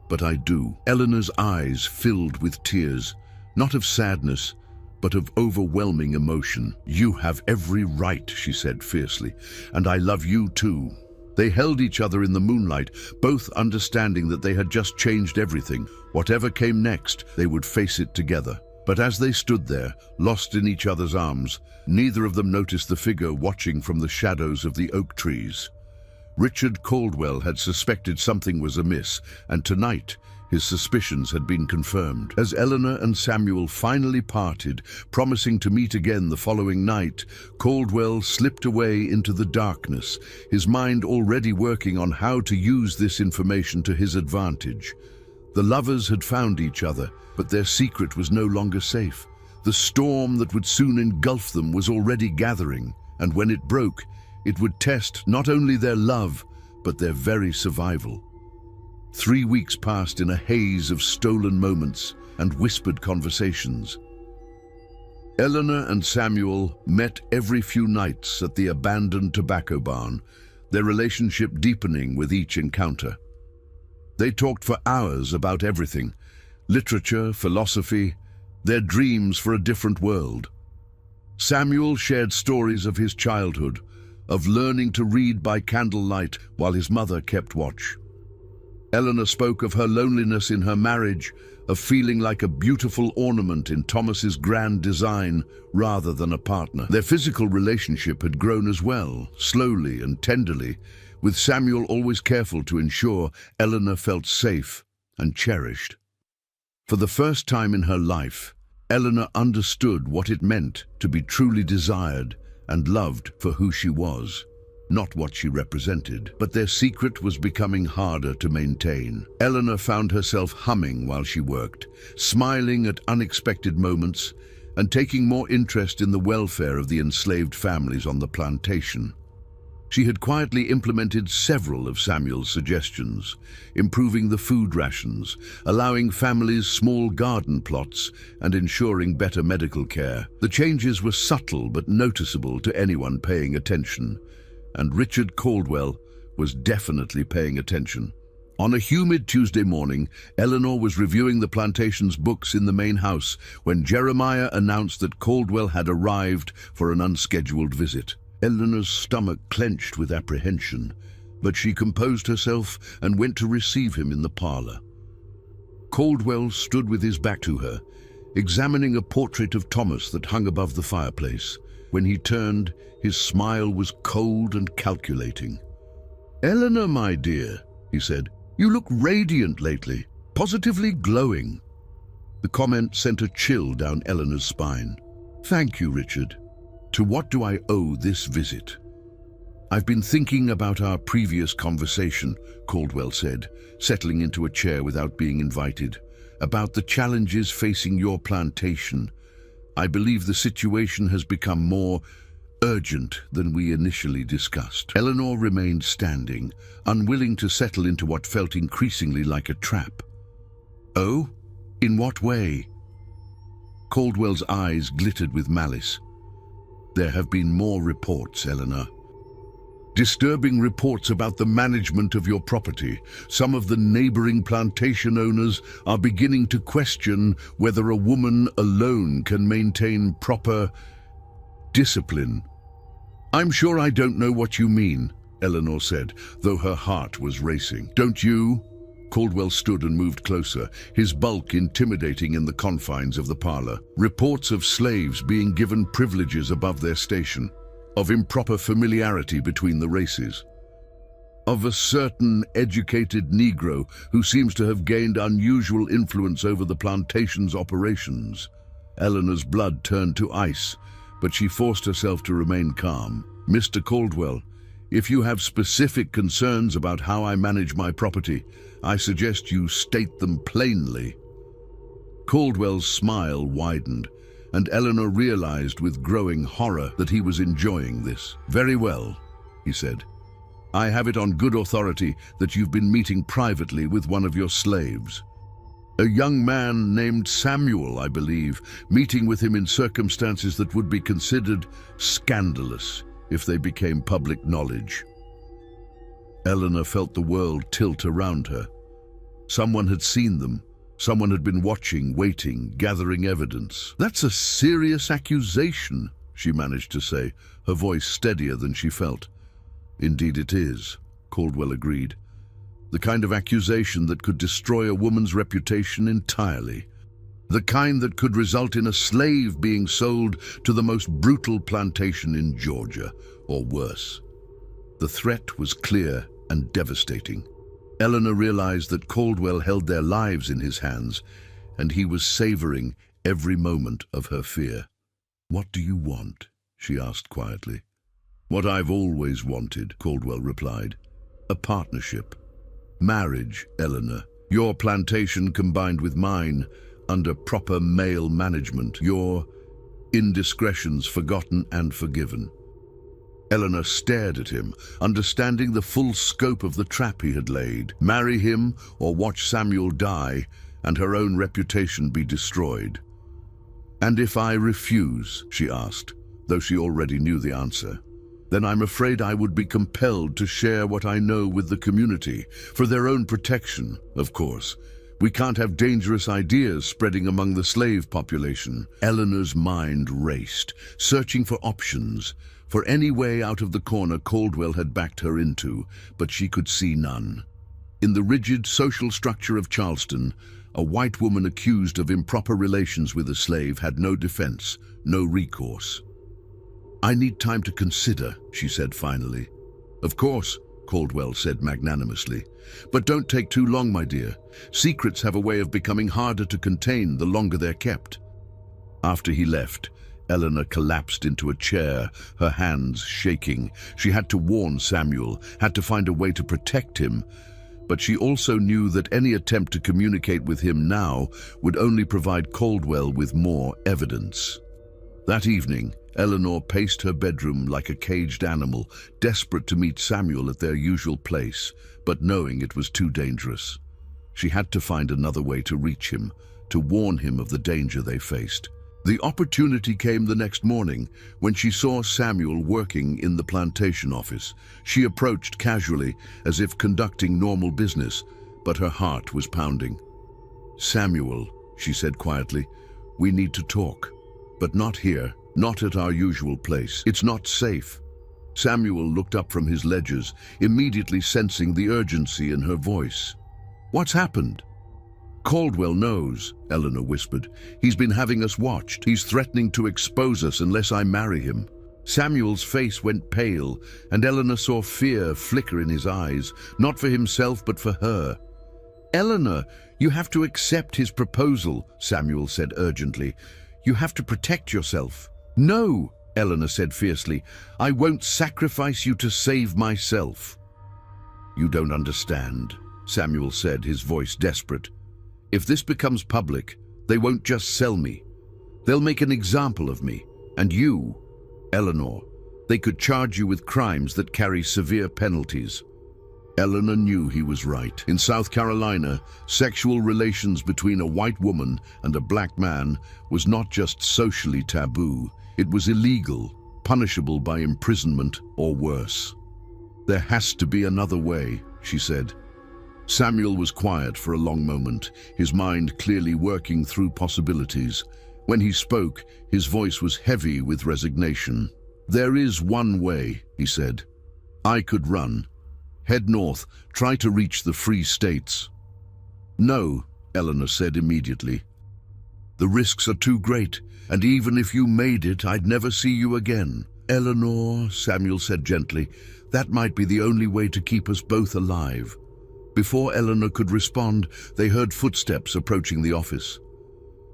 but I do." Eleanor's eyes filled with tears, not of sadness, but of overwhelming emotion. "You have every right," she said fiercely, "and I love you too." They held each other in the moonlight, both understanding that they had just changed everything. Whatever came next, they would face it together. But as they stood there, lost in each other's arms, neither of them noticed the figure watching from the shadows of the oak trees. Richard Caldwell had suspected something was amiss, and tonight his suspicions had been confirmed. As Eleanor and Samuel finally parted, promising to meet again the following night, Caldwell slipped away into the darkness, his mind already working on how to use this information to his advantage. The lovers had found each other, but their secret was no longer safe. The storm that would soon engulf them was already gathering, and when it broke, it would test not only their love, but their very survival. 3 weeks passed in a haze of stolen moments and whispered conversations. Eleanor and Samuel met every few nights at the abandoned tobacco barn, their relationship deepening with each encounter. They talked for hours about everything: literature, philosophy, their dreams for a different world. Samuel shared stories of his childhood, of learning to read by candlelight while his mother kept watch. Eleanor spoke of her loneliness in her marriage, of feeling like a beautiful ornament in Thomas's grand design rather than a partner. Their physical relationship had grown as well, slowly and tenderly, with Samuel always careful to ensure Eleanor felt safe and cherished. For the first time in her life, Eleanor understood what it meant to be truly desired and loved for who she was, not what she represented. But their secret was becoming harder to maintain. Eleanor found herself humming while she worked, smiling at unexpected moments, and taking more interest in the welfare of the enslaved families on the plantation. She had quietly implemented several of Samuel's suggestions, improving the food rations, allowing families small garden plots, and ensuring better medical care. The changes were subtle but noticeable to anyone paying attention, and Richard Caldwell was definitely paying attention. On a humid Tuesday morning, Eleanor was reviewing the plantation's books in the main house when Jeremiah announced that Caldwell had arrived for an unscheduled visit. Eleanor's stomach clenched with apprehension, but she composed herself and went to receive him in the parlor. Caldwell stood with his back to her, examining a portrait of Thomas that hung above the fireplace. When he turned, his smile was cold and calculating. "Eleanor, my dear," he said, "you look radiant lately, positively glowing." The comment sent a chill down Eleanor's spine. "Thank you, Richard. To what do I owe this visit?" "I've been thinking about our previous conversation," Caldwell said, settling into a chair without being invited, "about the challenges facing your plantation. I believe the situation has become more urgent than we initially discussed." Eleanor remained standing, unwilling to settle into what felt increasingly like a trap. "Oh? In what way?" Caldwell's eyes glittered with malice. "There have been more reports, Eleanor. Disturbing reports about the management of your property. Some of the neighboring plantation owners are beginning to question whether a woman alone can maintain proper discipline." "I'm sure I don't know what you mean," Eleanor said, though her heart was racing. "Don't you?" Caldwell stood and moved closer, his bulk intimidating in the confines of the parlor. "Reports of slaves being given privileges above their station, of improper familiarity between the races, of a certain educated Negro who seems to have gained unusual influence over the plantation's operations." Eleanor's blood turned to ice, but she forced herself to remain calm. "Mr. Caldwell, if you have specific concerns about how I manage my property, I suggest you state them plainly." Caldwell's smile widened, and Eleanor realized with growing horror that he was enjoying this. "Very well," he said. "I have it on good authority that you've been meeting privately with one of your slaves. A young man named Samuel, I believe, meeting with him in circumstances that would be considered scandalous if they became public knowledge." Eleanor felt the world tilt around her. Someone had seen them. Someone had been watching, waiting, gathering evidence. "That's a serious accusation," she managed to say, her voice steadier than she felt. "Indeed it is," Caldwell agreed. "The kind of accusation that could destroy a woman's reputation entirely. The kind that could result in a slave being sold to the most brutal plantation in Georgia, or worse." The threat was clear and devastating. Eleanor realized that Caldwell held their lives in his hands, and he was savoring every moment of her fear. "What do you want?" she asked quietly. "What I've always wanted," Caldwell replied. "A partnership. Marriage, Eleanor. Your plantation combined with mine, under proper male management. Your indiscretions forgotten and forgiven." Eleanor stared at him, understanding the full scope of the trap he had laid. Marry him or watch Samuel die and her own reputation be destroyed. "And if I refuse?" she asked, though she already knew the answer. "Then I'm afraid I would be compelled to share what I know with the community, for their own protection, of course. We can't have dangerous ideas spreading among the slave population." Eleanor's mind raced, searching for options, for any way out of the corner Caldwell had backed her into, but she could see none. In the rigid social structure of Charleston, a white woman accused of improper relations with a slave had no defense, no recourse. "I need time to consider," she said finally. "Of course," Caldwell said magnanimously. "But don't take too long, my dear. Secrets have a way of becoming harder to contain the longer they're kept." After he left, Eleanor collapsed into a chair, her hands shaking. She had to warn Samuel, had to find a way to protect him, but she also knew that any attempt to communicate with him now would only provide Caldwell with more evidence. That evening, Eleanor paced her bedroom like a caged animal, desperate to meet Samuel at their usual place, but knowing it was too dangerous. She had to find another way to reach him, to warn him of the danger they faced. The opportunity came the next morning when she saw Samuel working in the plantation office. She approached casually, as if conducting normal business, but her heart was pounding. "Samuel," she said quietly, "we need to talk, but not here, not at our usual place. It's not safe." Samuel looked up from his ledgers, immediately sensing the urgency in her voice. "What's happened?" "Caldwell knows," Eleanor whispered. "He's been having us watched. He's threatening to expose us unless I marry him." Samuel's face went pale, and Eleanor saw fear flicker in his eyes, not for himself but for her. "Eleanor, you have to accept his proposal," Samuel said urgently. "You have to protect yourself." "No," Eleanor said fiercely. "I won't sacrifice you to save myself." "You don't understand," Samuel said, his voice desperate. "If this becomes public, they won't just sell me. They'll make an example of me. And you, Eleanor, they could charge you with crimes that carry severe penalties." Eleanor knew he was right. In South Carolina, sexual relations between a white woman and a black man was not just socially taboo, it was illegal, punishable by imprisonment or worse. "There has to be another way," she said. Samuel was quiet for a long moment, his mind clearly working through possibilities. When he spoke, his voice was heavy with resignation. "There is one way," he said. "I could run. Head north, try to reach the free states." "No," Eleanor said immediately. "The risks are too great, and even if you made it, I'd never see you again." "Eleanor," Samuel said gently, "that might be the only way to keep us both alive." Before Eleanor could respond, they heard footsteps approaching the office.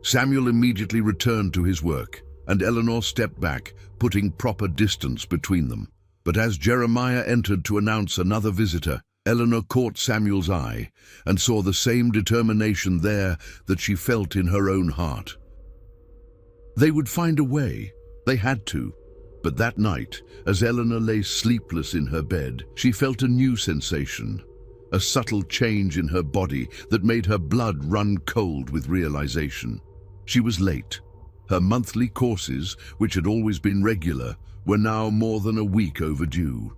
Samuel immediately returned to his work, and Eleanor stepped back, putting proper distance between them. But as Jeremiah entered to announce another visitor, Eleanor caught Samuel's eye and saw the same determination there that she felt in her own heart. They would find a way. They had to. But that night, as Eleanor lay sleepless in her bed, she felt a new sensation. A subtle change in her body that made her blood run cold with realization. She was late. Her monthly courses, which had always been regular, were now more than a week overdue.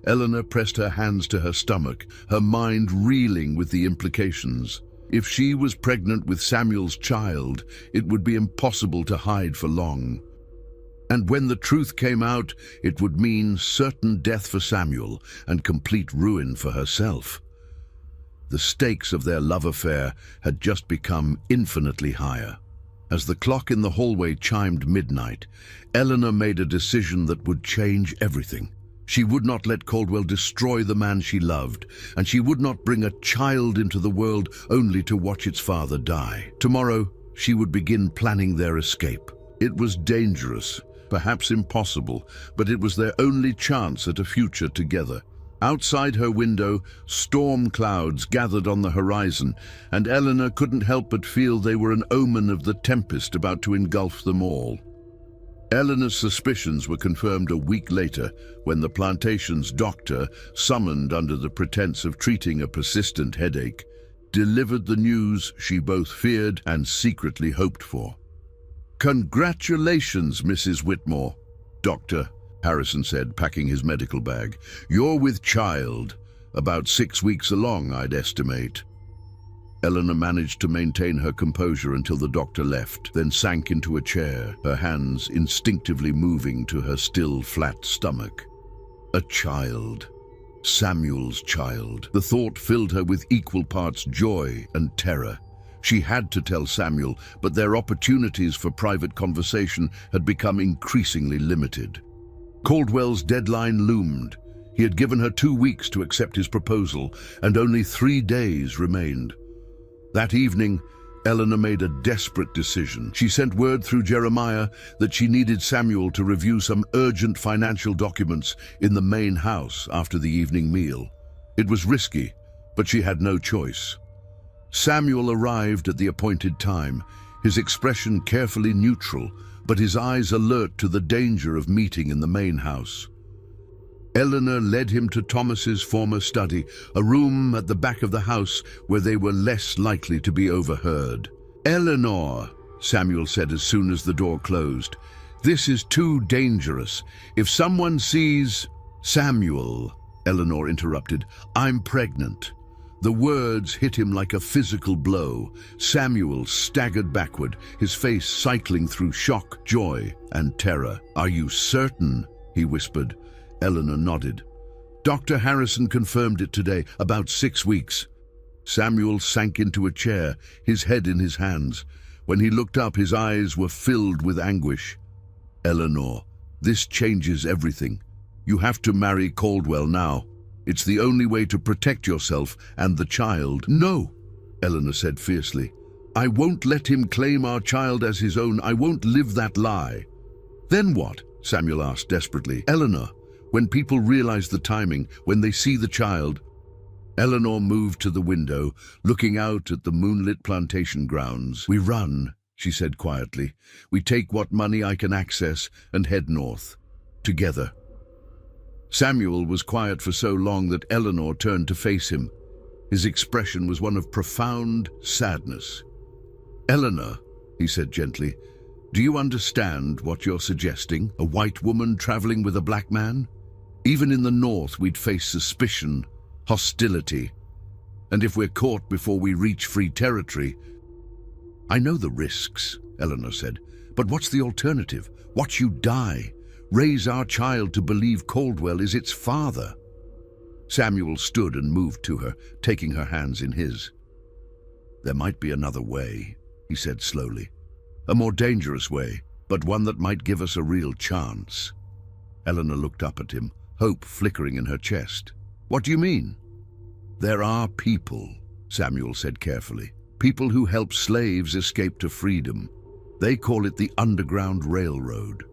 Eleanor pressed her hands to her stomach, her mind reeling with the implications. If she was pregnant with Samuel's child, it would be impossible to hide for long. And when the truth came out, it would mean certain death for Samuel and complete ruin for herself. The stakes of their love affair had just become infinitely higher. As the clock in the hallway chimed midnight, Eleanor made a decision that would change everything. She would not let Caldwell destroy the man she loved, and she would not bring a child into the world only to watch its father die. Tomorrow, she would begin planning their escape. It was dangerous, perhaps impossible, but it was their only chance at a future together. Outside her window, storm clouds gathered on the horizon, and Eleanor couldn't help but feel they were an omen of the tempest about to engulf them all. Eleanor's suspicions were confirmed a week later when the plantation's doctor, summoned under the pretense of treating a persistent headache, delivered the news she both feared and secretly hoped for. "Congratulations, Mrs. Whitmore," Dr. Harrison said, packing his medical bag. "You're with child. About 6 weeks along, I'd estimate." Eleanor managed to maintain her composure until the doctor left, then sank into a chair, her hands instinctively moving to her still flat stomach. A child. Samuel's child. The thought filled her with equal parts joy and terror. She had to tell Samuel, but their opportunities for private conversation had become increasingly limited. Caldwell's deadline loomed. He had given her 2 weeks to accept his proposal, and only 3 days remained. That evening, Eleanor made a desperate decision. She sent word through Jeremiah that she needed Samuel to review some urgent financial documents in the main house after the evening meal. It was risky, but she had no choice. Samuel arrived at the appointed time, his expression carefully neutral, but his eyes alert to the danger of meeting in the main house. Eleanor led him to Thomas's former study, a room at the back of the house where they were less likely to be overheard. "Eleanor," Samuel said as soon as the door closed, "this is too dangerous. If someone sees—" "Samuel," Eleanor interrupted, "I'm pregnant." The words hit him like a physical blow. Samuel staggered backward, his face cycling through shock, joy, and terror. "Are you certain?" he whispered. Eleanor nodded. "Dr. Harrison confirmed it today, about 6 weeks." Samuel sank into a chair, his head in his hands. When he looked up, his eyes were filled with anguish. "Eleanor, this changes everything. You have to marry Caldwell now. It's the only way to protect yourself and the child." "No," Eleanor said fiercely. "I won't let him claim our child as his own. I won't live that lie." "Then what?" Samuel asked desperately. "Eleanor, when people realize the timing, when they see the child—" Eleanor moved to the window, looking out at the moonlit plantation grounds. "We run," she said quietly. "We take what money I can access and head north. Together." Samuel was quiet for so long that Eleanor turned to face him. His expression was one of profound sadness. "Eleanor," he said gently, "do you understand what you're suggesting? A white woman traveling with a black man? Even in the north, we'd face suspicion, hostility. And if we're caught before we reach free territory—" "I know the risks," Eleanor said, "but what's the alternative? Watch you die. Raise our child to believe Caldwell is its father." Samuel stood and moved to her, taking her hands in his. "There might be another way," he said slowly. "A more dangerous way, but one that might give us a real chance." Eleanor looked up at him, hope flickering in her chest. "What do you mean?" "There are people," Samuel said carefully. "People who help slaves escape to freedom. They call it the Underground Railroad.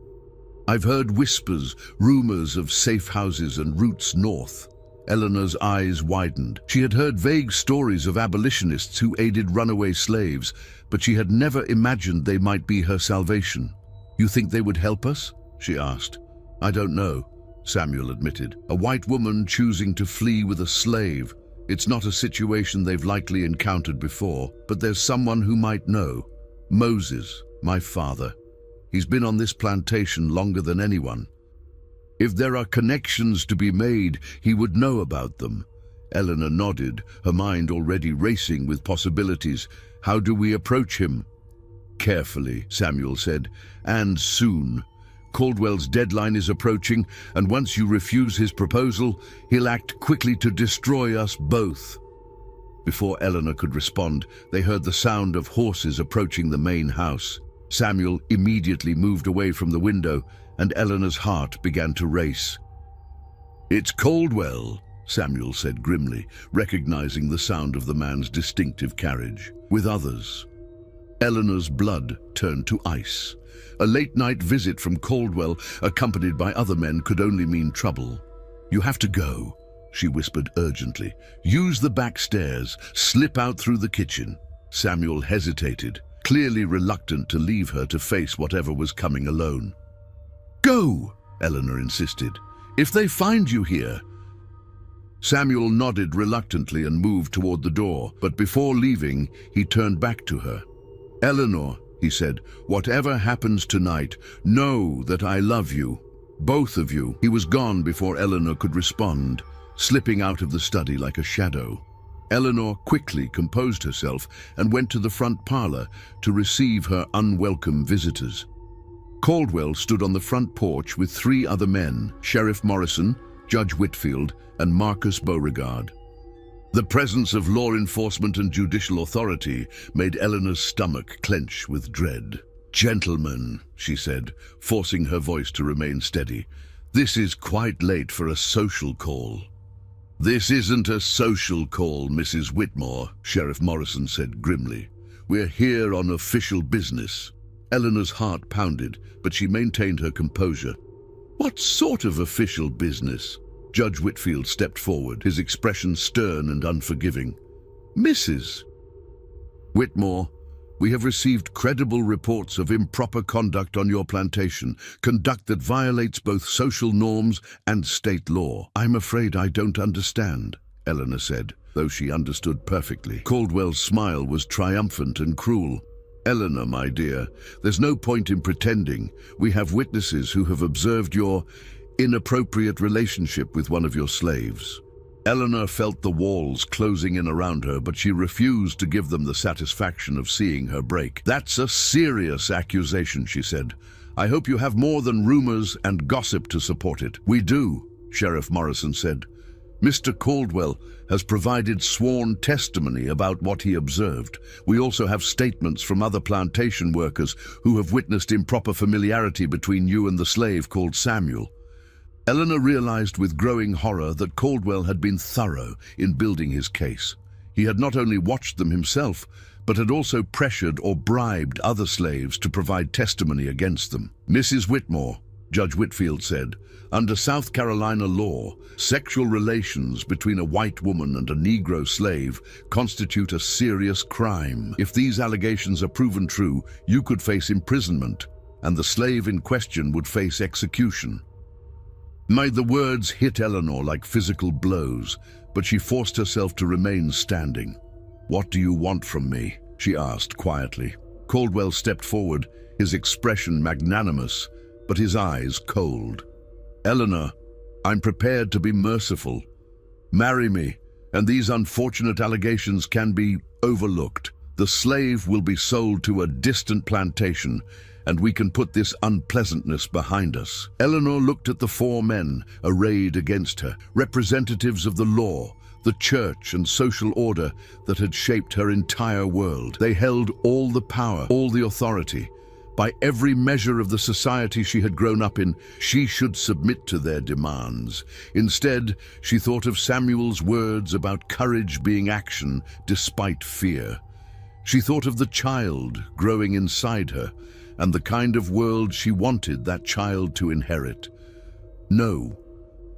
I've heard whispers, rumors of safe houses and routes north." Eleanor's eyes widened. She had heard vague stories of abolitionists who aided runaway slaves, but she had never imagined they might be her salvation. "You think they would help us?" she asked. "I don't know," Samuel admitted. "A white woman choosing to flee with a slave. It's not a situation they've likely encountered before, but there's someone who might know. Moses, my father. He's been on this plantation longer than anyone. If there are connections to be made, he would know about them." Eleanor nodded, her mind already racing with possibilities. "How do we approach him?" "Carefully," Samuel said, "and soon. Caldwell's deadline is approaching, and once you refuse his proposal, he'll act quickly to destroy us both." Before Eleanor could respond, they heard the sound of horses approaching the main house. Samuel immediately moved away from the window, and Eleanor's heart began to race. "It's Caldwell," Samuel said grimly, recognizing the sound of the man's distinctive carriage. "With others." Eleanor's blood turned to ice. A late-night visit from Caldwell, accompanied by other men, could only mean trouble. "You have to go," she whispered urgently. "Use the back stairs. Slip out through the kitchen." Samuel hesitated, clearly reluctant to leave her to face whatever was coming alone. "Go," Eleanor insisted. "If they find you here—" Samuel nodded reluctantly and moved toward the door, but before leaving, he turned back to her. "Eleanor," he said, "whatever happens tonight, know that I love you. Both of you." He was gone before Eleanor could respond, slipping out of the study like a shadow. Eleanor quickly composed herself and went to the front parlor to receive her unwelcome visitors. Caldwell stood on the front porch with 3 other men, Sheriff Morrison, Judge Whitfield, and Marcus Beauregard. The presence of law enforcement and judicial authority made Eleanor's stomach clench with dread. "Gentlemen," she said, forcing her voice to remain steady, "this is quite late for a social call." "This isn't a social call, Mrs. Whitmore," Sheriff Morrison said grimly. We're here on official business." Eleanor's heart pounded, but she maintained her composure. "What sort of official business?" Judge Whitfield stepped forward, his expression stern and unforgiving. "Mrs. Whitmore, we have received credible reports of improper conduct on your plantation, conduct that violates both social norms and state law." "I'm afraid I don't understand," Eleanor said, though she understood perfectly. Caldwell's smile was triumphant and cruel. "Eleanor, my dear, there's no point in pretending. We have witnesses who have observed your inappropriate relationship with one of your slaves." Eleanor felt the walls closing in around her, but she refused to give them the satisfaction of seeing her break. "That's a serious accusation," she said. "I hope you have more than rumors and gossip to support it." "We do," Sheriff Morrison said. "Mr. Caldwell has provided sworn testimony about what he observed. We also have statements from other plantation workers who have witnessed improper familiarity between you and the slave called Samuel." Eleanor realized with growing horror that Caldwell had been thorough in building his case. He had not only watched them himself, but had also pressured or bribed other slaves to provide testimony against them. "Mrs. Whitmore," Judge Whitfield said, "under South Carolina law, sexual relations between a white woman and a Negro slave constitute a serious crime. If these allegations are proven true, you could face imprisonment, and the slave in question would face execution." The words hit Eleanor like physical blows, but she forced herself to remain standing. "What do you want from me?" she asked quietly. Caldwell stepped forward, his expression magnanimous, but his eyes cold. "Eleanor, I'm prepared to be merciful. Marry me, and these unfortunate allegations can be overlooked. The slave will be sold to a distant plantation, and we can put this unpleasantness behind us." Eleanor looked at the four men arrayed against her, representatives of the law, the church and social order that had shaped her entire world. They held all the power, all the authority. By every measure of the society she had grown up in, she should submit to their demands. Instead, she thought of Samuel's words about courage being action despite fear. She thought of the child growing inside her, and the kind of world she wanted that child to inherit. "No,"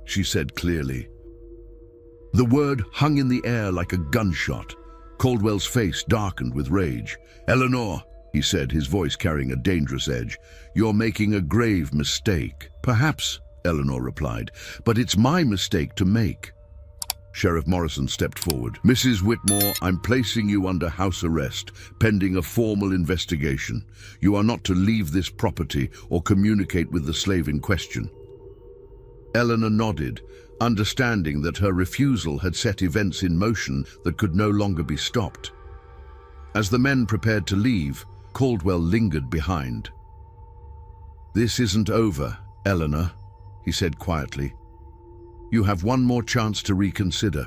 she said clearly. The word hung in the air like a gunshot. Caldwell's face darkened with rage. "Eleanor," he said, his voice carrying a dangerous edge, "you're making a grave mistake." "Perhaps," Eleanor replied, "but it's my mistake to make." Sheriff Morrison stepped forward. "Mrs. Whitmore, I'm placing you under house arrest, pending a formal investigation. You are not to leave this property or communicate with the slave in question." Eleanor nodded, understanding that her refusal had set events in motion that could no longer be stopped. As the men prepared to leave, Caldwell lingered behind. "This isn't over, Eleanor," he said quietly. "You have one more chance to reconsider.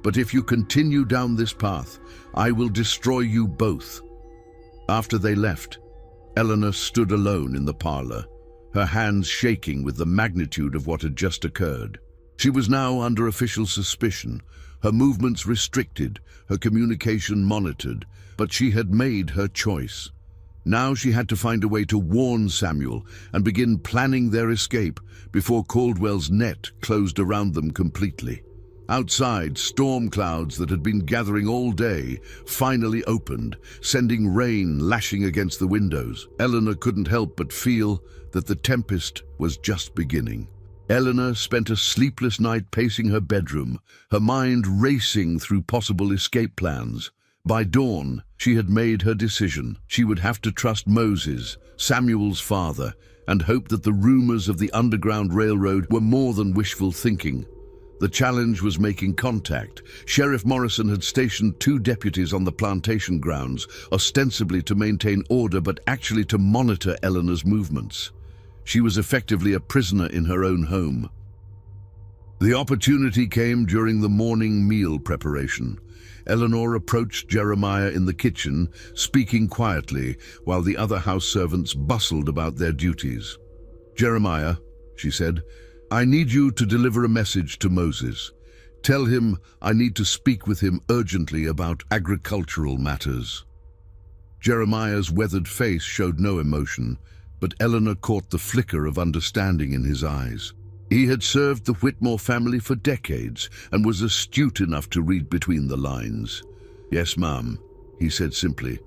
But if you continue down this path, I will destroy you both." After they left, Eleanor stood alone in the parlor, her hands shaking with the magnitude of what had just occurred. She was now under official suspicion, her movements restricted, her communication monitored, but she had made her choice. Now she had to find a way to warn Samuel and begin planning their escape before Caldwell's net closed around them completely. Outside, storm clouds that had been gathering all day finally opened, sending rain lashing against the windows. Eleanor couldn't help but feel that the tempest was just beginning. Eleanor spent a sleepless night pacing her bedroom, her mind racing through possible escape plans. By dawn, she had made her decision. She would have to trust Moses, Samuel's father, and hope that the rumors of the Underground Railroad were more than wishful thinking. The challenge was making contact. Sheriff Morrison had stationed 2 deputies on the plantation grounds, ostensibly to maintain order but actually to monitor Eleanor's movements. She was effectively a prisoner in her own home. The opportunity came during the morning meal preparation. Eleanor approached Jeremiah in the kitchen, speaking quietly, while the other house servants bustled about their duties. "Jeremiah," she said, "I need you to deliver a message to Moses. Tell him I need to speak with him urgently about agricultural matters." Jeremiah's weathered face showed no emotion, but Eleanor caught the flicker of understanding in his eyes. He had served the Whitmore family for decades and was astute enough to read between the lines. "Yes, ma'am," he said simply.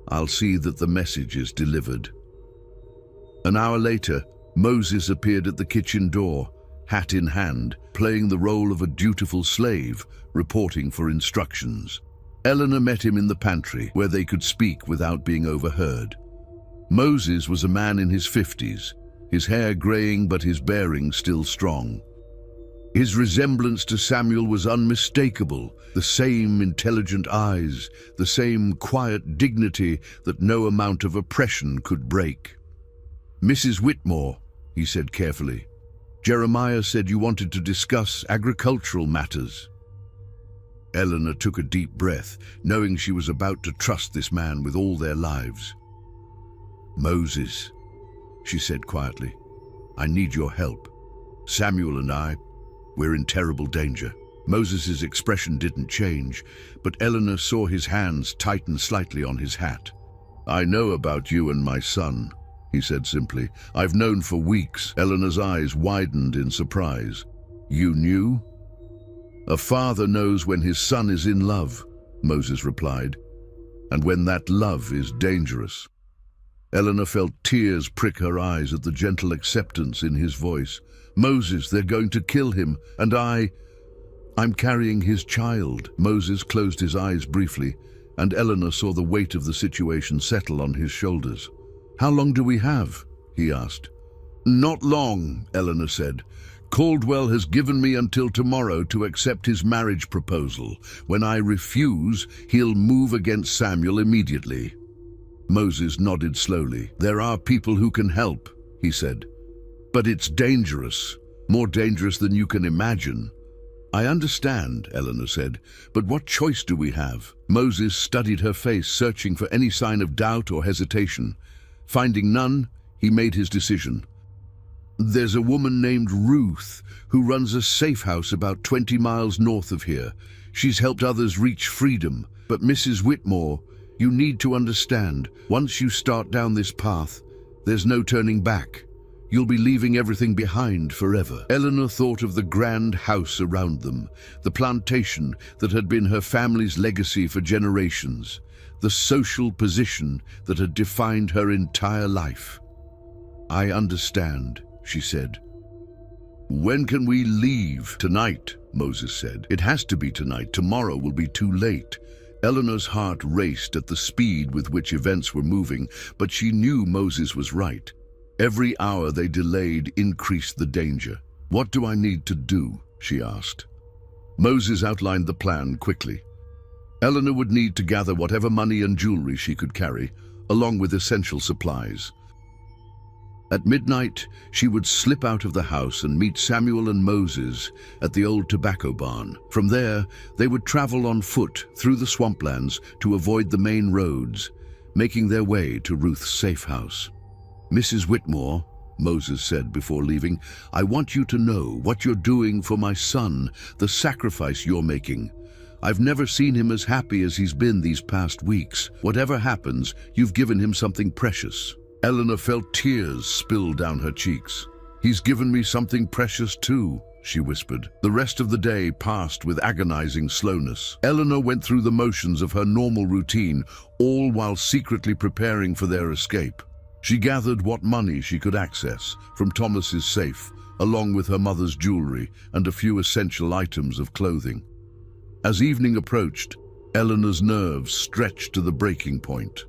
"I'll see that the message is delivered." An hour later, Moses appeared at the kitchen door, hat in hand, playing the role of a dutiful slave, reporting for instructions. Eleanor met him in the pantry, where they could speak without being overheard. Moses was a man in his 50s, his hair graying but his bearing still strong. His resemblance to Samuel was unmistakable, the same intelligent eyes, the same quiet dignity that no amount of oppression could break. "Mrs. Whitmore," he said carefully, "Jeremiah said you wanted to discuss agricultural matters." Eleanor took a deep breath, knowing she was about to trust this man with all their lives. "Moses," she said quietly, "I need your help. Samuel and we're in terrible danger." Moses's expression didn't change, but Eleanor saw his hands tighten slightly on his hat. "I know about you and my son," he said simply. "I've known for weeks." Eleanor's eyes widened in surprise. "You knew?" "A father knows when his son is in love," Moses replied, "and when that love is dangerous." Eleanor felt tears prick her eyes at the gentle acceptance in his voice. "Moses, they're going to kill him, and I'm carrying his child." Moses closed his eyes briefly, and Eleanor saw the weight of the situation settle on his shoulders. "How long do we have?" he asked. "Not long," Eleanor said. "Caldwell has given me until tomorrow to accept his marriage proposal. When I refuse, he'll move against Samuel immediately." Moses nodded slowly. "There are people who can help," he said. "But it's dangerous, more dangerous than you can imagine." "I understand," Eleanor said, "but what choice do we have?" Moses studied her face, searching for any sign of doubt or hesitation. Finding none, he made his decision. "There's a woman named Ruth who runs a safe house about 20 miles north of here. She's helped others reach freedom. But Mrs. Whitmore, you need to understand, once you start down this path, there's no turning back. You'll be leaving everything behind forever." Eleanor thought of the grand house around them, the plantation that had been her family's legacy for generations, the social position that had defined her entire life. "I understand," she said. "When can we leave?" "Tonight," Moses said. "It has to be tonight. Tomorrow will be too late." Eleanor's heart raced at the speed with which events were moving, but she knew Moses was right. Every hour they delayed increased the danger. "What do I need to do?" she asked. Moses outlined the plan quickly. Eleanor would need to gather whatever money and jewelry she could carry, along with essential supplies. At midnight, she would slip out of the house and meet Samuel and Moses at the old tobacco barn. From there, they would travel on foot through the swamplands to avoid the main roads, making their way to Ruth's safe house. "Mrs. Whitmore," Moses said before leaving, "I want you to know what you're doing for my son, the sacrifice you're making. I've never seen him as happy as he's been these past weeks. Whatever happens, you've given him something precious." Eleanor felt tears spill down her cheeks. "He's given me something precious too," she whispered. The rest of the day passed with agonizing slowness. Eleanor went through the motions of her normal routine, all while secretly preparing for their escape. She gathered what money she could access from Thomas's safe, along with her mother's jewelry and a few essential items of clothing. As evening approached, Eleanor's nerves stretched to the breaking point.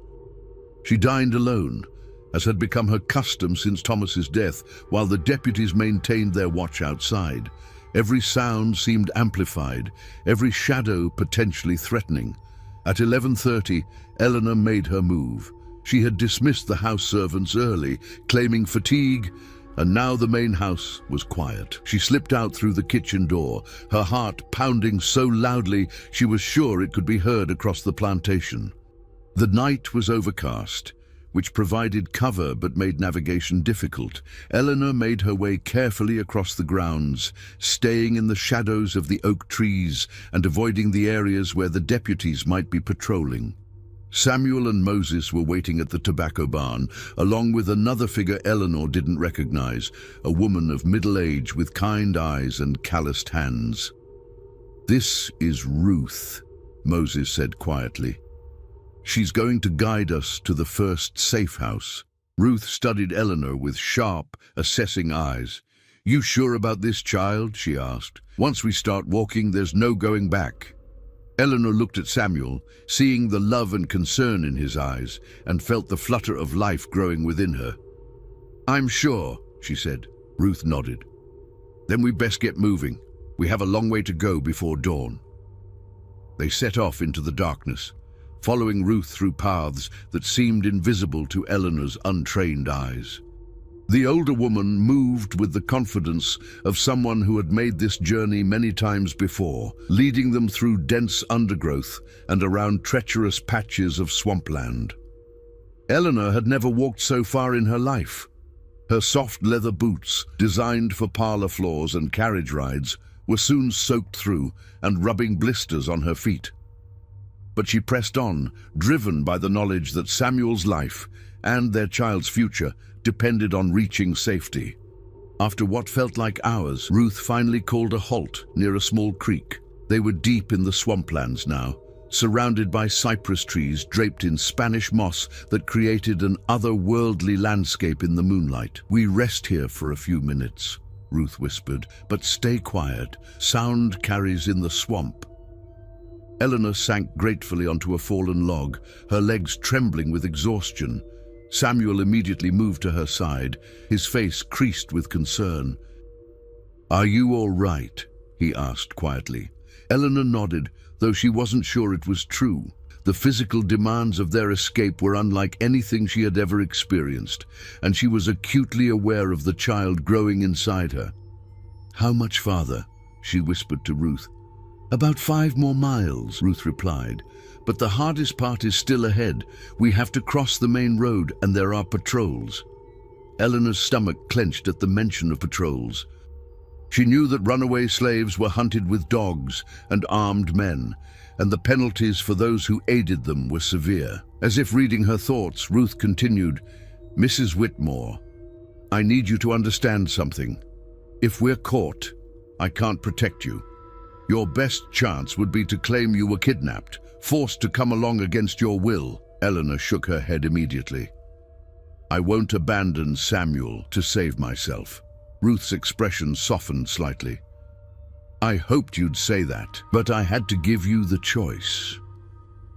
She dined alone, as had become her custom since Thomas's death, while the deputies maintained their watch outside. Every sound seemed amplified, every shadow potentially threatening. At 11:30, Eleanor made her move. She had dismissed the house servants early, claiming fatigue, and now the main house was quiet. She slipped out through the kitchen door, her heart pounding so loudly she was sure it could be heard across the plantation. The night was overcast, which provided cover but made navigation difficult. Eleanor made her way carefully across the grounds, staying in the shadows of the oak trees and avoiding the areas where the deputies might be patrolling. Samuel and Moses were waiting at the tobacco barn, along with another figure Eleanor didn't recognize, a woman of middle age with kind eyes and calloused hands. "This is Ruth," Moses said quietly. "She's going to guide us to the first safe house." Ruth studied Eleanor with sharp, assessing eyes. "You sure about this, child?" she asked. "Once we start walking, there's no going back." Eleanor looked at Samuel, seeing the love and concern in his eyes, and felt the flutter of life growing within her. "I'm sure," she said. Ruth nodded. "Then we best get moving. We have a long way to go before dawn." They set off into the darkness, following Ruth through paths that seemed invisible to Eleanor's untrained eyes. The older woman moved with the confidence of someone who had made this journey many times before, leading them through dense undergrowth and around treacherous patches of swampland. Eleanor had never walked so far in her life. Her soft leather boots, designed for parlor floors and carriage rides, were soon soaked through and rubbing blisters on her feet. But she pressed on, driven by the knowledge that Samuel's life and their child's future depended on reaching safety. After what felt like hours, Ruth finally called a halt near a small creek. They were deep in the swamplands now, surrounded by cypress trees draped in Spanish moss that created an otherworldly landscape in the moonlight. "We rest here for a few minutes," Ruth whispered, "but stay quiet. Sound carries in the swamp." Eleanor sank gratefully onto a fallen log, her legs trembling with exhaustion. Samuel immediately moved to her side, his face creased with concern. "Are you all right?" he asked quietly. Eleanor nodded, though she wasn't sure it was true. The physical demands of their escape were unlike anything she had ever experienced, and she was acutely aware of the child growing inside her. "How much farther?" she whispered to Ruth. "About 5 more miles," Ruth replied. "But the hardest part is still ahead. We have to cross the main road and there are patrols." Eleanor's stomach clenched at the mention of patrols. She knew that runaway slaves were hunted with dogs and armed men, and the penalties for those who aided them were severe. As if reading her thoughts, Ruth continued, "Mrs. Whitmore, I need you to understand something. If we're caught, I can't protect you. Your best chance would be to claim you were kidnapped, forced to come along against your will." Eleanor shook her head immediately. "I won't abandon Samuel to save myself." Ruth's expression softened slightly. "I hoped you'd say that, but I had to give you the choice."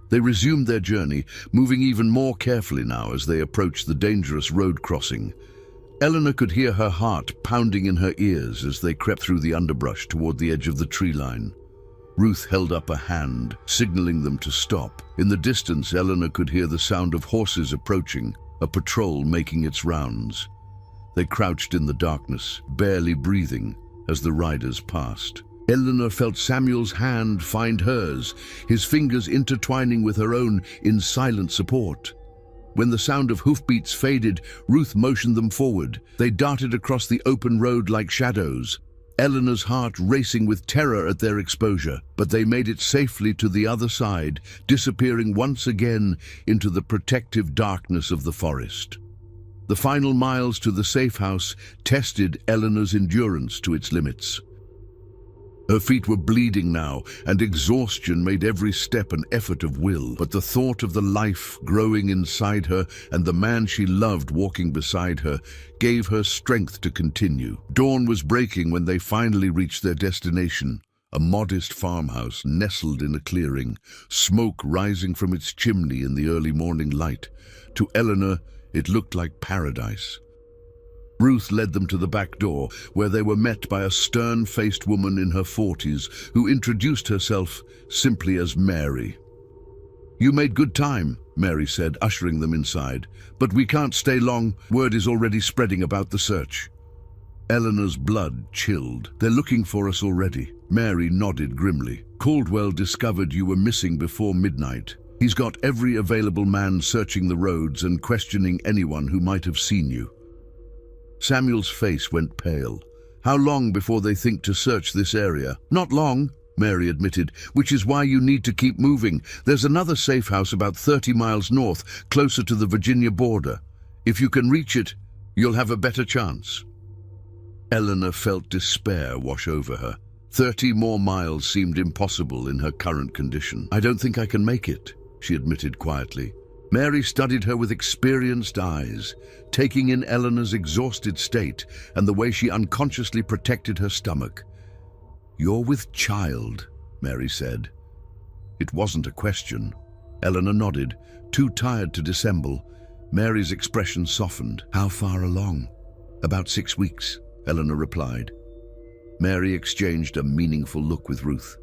They resumed their journey, moving even more carefully now as they approached the dangerous road crossing. Eleanor could hear her heart pounding in her ears as they crept through the underbrush toward the edge of the tree line. Ruth held up a hand, signaling them to stop. In the distance, Eleanor could hear the sound of horses approaching, a patrol making its rounds. They crouched in the darkness, barely breathing, as the riders passed. Eleanor felt Samuel's hand find hers, his fingers intertwining with her own in silent support. When the sound of hoofbeats faded, Ruth motioned them forward. They darted across the open road like shadows, Eleanor's heart racing with terror at their exposure, but they made it safely to the other side, disappearing once again into the protective darkness of the forest. The final miles to the safe house tested Eleanor's endurance to its limits. Her feet were bleeding now, and exhaustion made every step an effort of will. But the thought of the life growing inside her and the man she loved walking beside her gave her strength to continue. Dawn was breaking when they finally reached their destination, a modest farmhouse nestled in a clearing, smoke rising from its chimney in the early morning light. To Eleanor, it looked like paradise. Ruth led them to the back door, where they were met by a stern-faced woman in her 40s who introduced herself simply as Mary. "You made good time," Mary said, ushering them inside. "But we can't stay long. Word is already spreading about the search." Eleanor's blood chilled. "They're looking for us already." Mary nodded grimly. "Caldwell discovered you were missing before midnight. He's got every available man searching the roads and questioning anyone who might have seen you." Samuel's face went pale. "How long before they think to search this area?" "Not long," Mary admitted, "which is why you need to keep moving. There's another safe house about 30 miles north, closer to the Virginia border. If you can reach it, you'll have a better chance." Eleanor felt despair wash over her. 30 more miles seemed impossible in her current condition. "I don't think I can make it," she admitted quietly. Mary studied her with experienced eyes, taking in Eleanor's exhausted state and the way she unconsciously protected her stomach. "You're with child," Mary said. It wasn't a question. Eleanor nodded, too tired to dissemble. Mary's expression softened. "How far along?" "About 6 weeks," Eleanor replied. Mary exchanged a meaningful look with Ruth.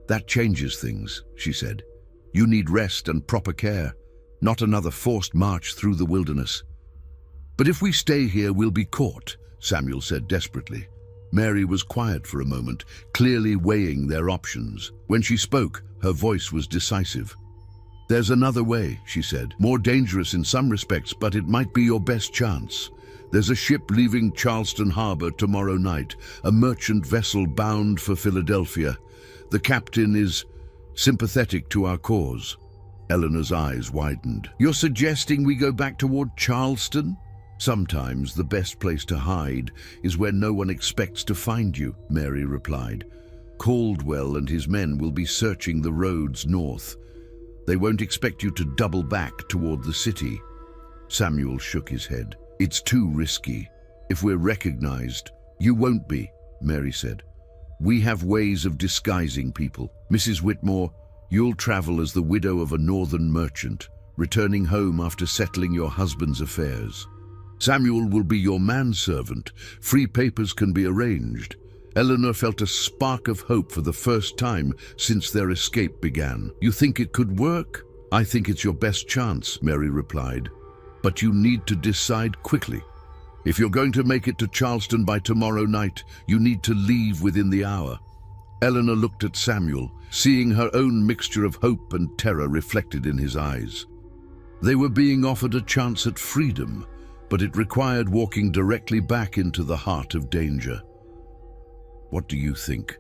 "That changes things," she said. "You need rest and proper care, not another forced march through the wilderness." "But if we stay here, we'll be caught," Samuel said desperately. Mary was quiet for a moment, clearly weighing their options. When she spoke, her voice was decisive. "There's another way," she said. "More dangerous in some respects, but it might be your best chance. There's a ship leaving Charleston harbor tomorrow night, a merchant vessel bound for Philadelphia. The captain is sympathetic to our cause." Eleanor's eyes widened. "You're suggesting we go back toward Charleston?" "Sometimes the best place to hide is where no one expects to find you," Mary replied. "Caldwell and his men will be searching the roads north. They won't expect you to double back toward the city." Samuel shook his head. "It's too risky. If we're recognized—" "You won't be," Mary said. "We have ways of disguising people. Mrs. Whitmore, you'll travel as the widow of a northern merchant, returning home after settling your husband's affairs. Samuel will be your manservant. Free papers can be arranged." Eleanor felt a spark of hope for the first time since their escape began. "You think it could work?" "I think it's your best chance," Mary replied. "But you need to decide quickly. If you're going to make it to Charleston by tomorrow night, you need to leave within the hour." Eleanor looked at Samuel, seeing her own mixture of hope and terror reflected in his eyes. They were being offered a chance at freedom, but it required walking directly back into the heart of danger. "What do you think?"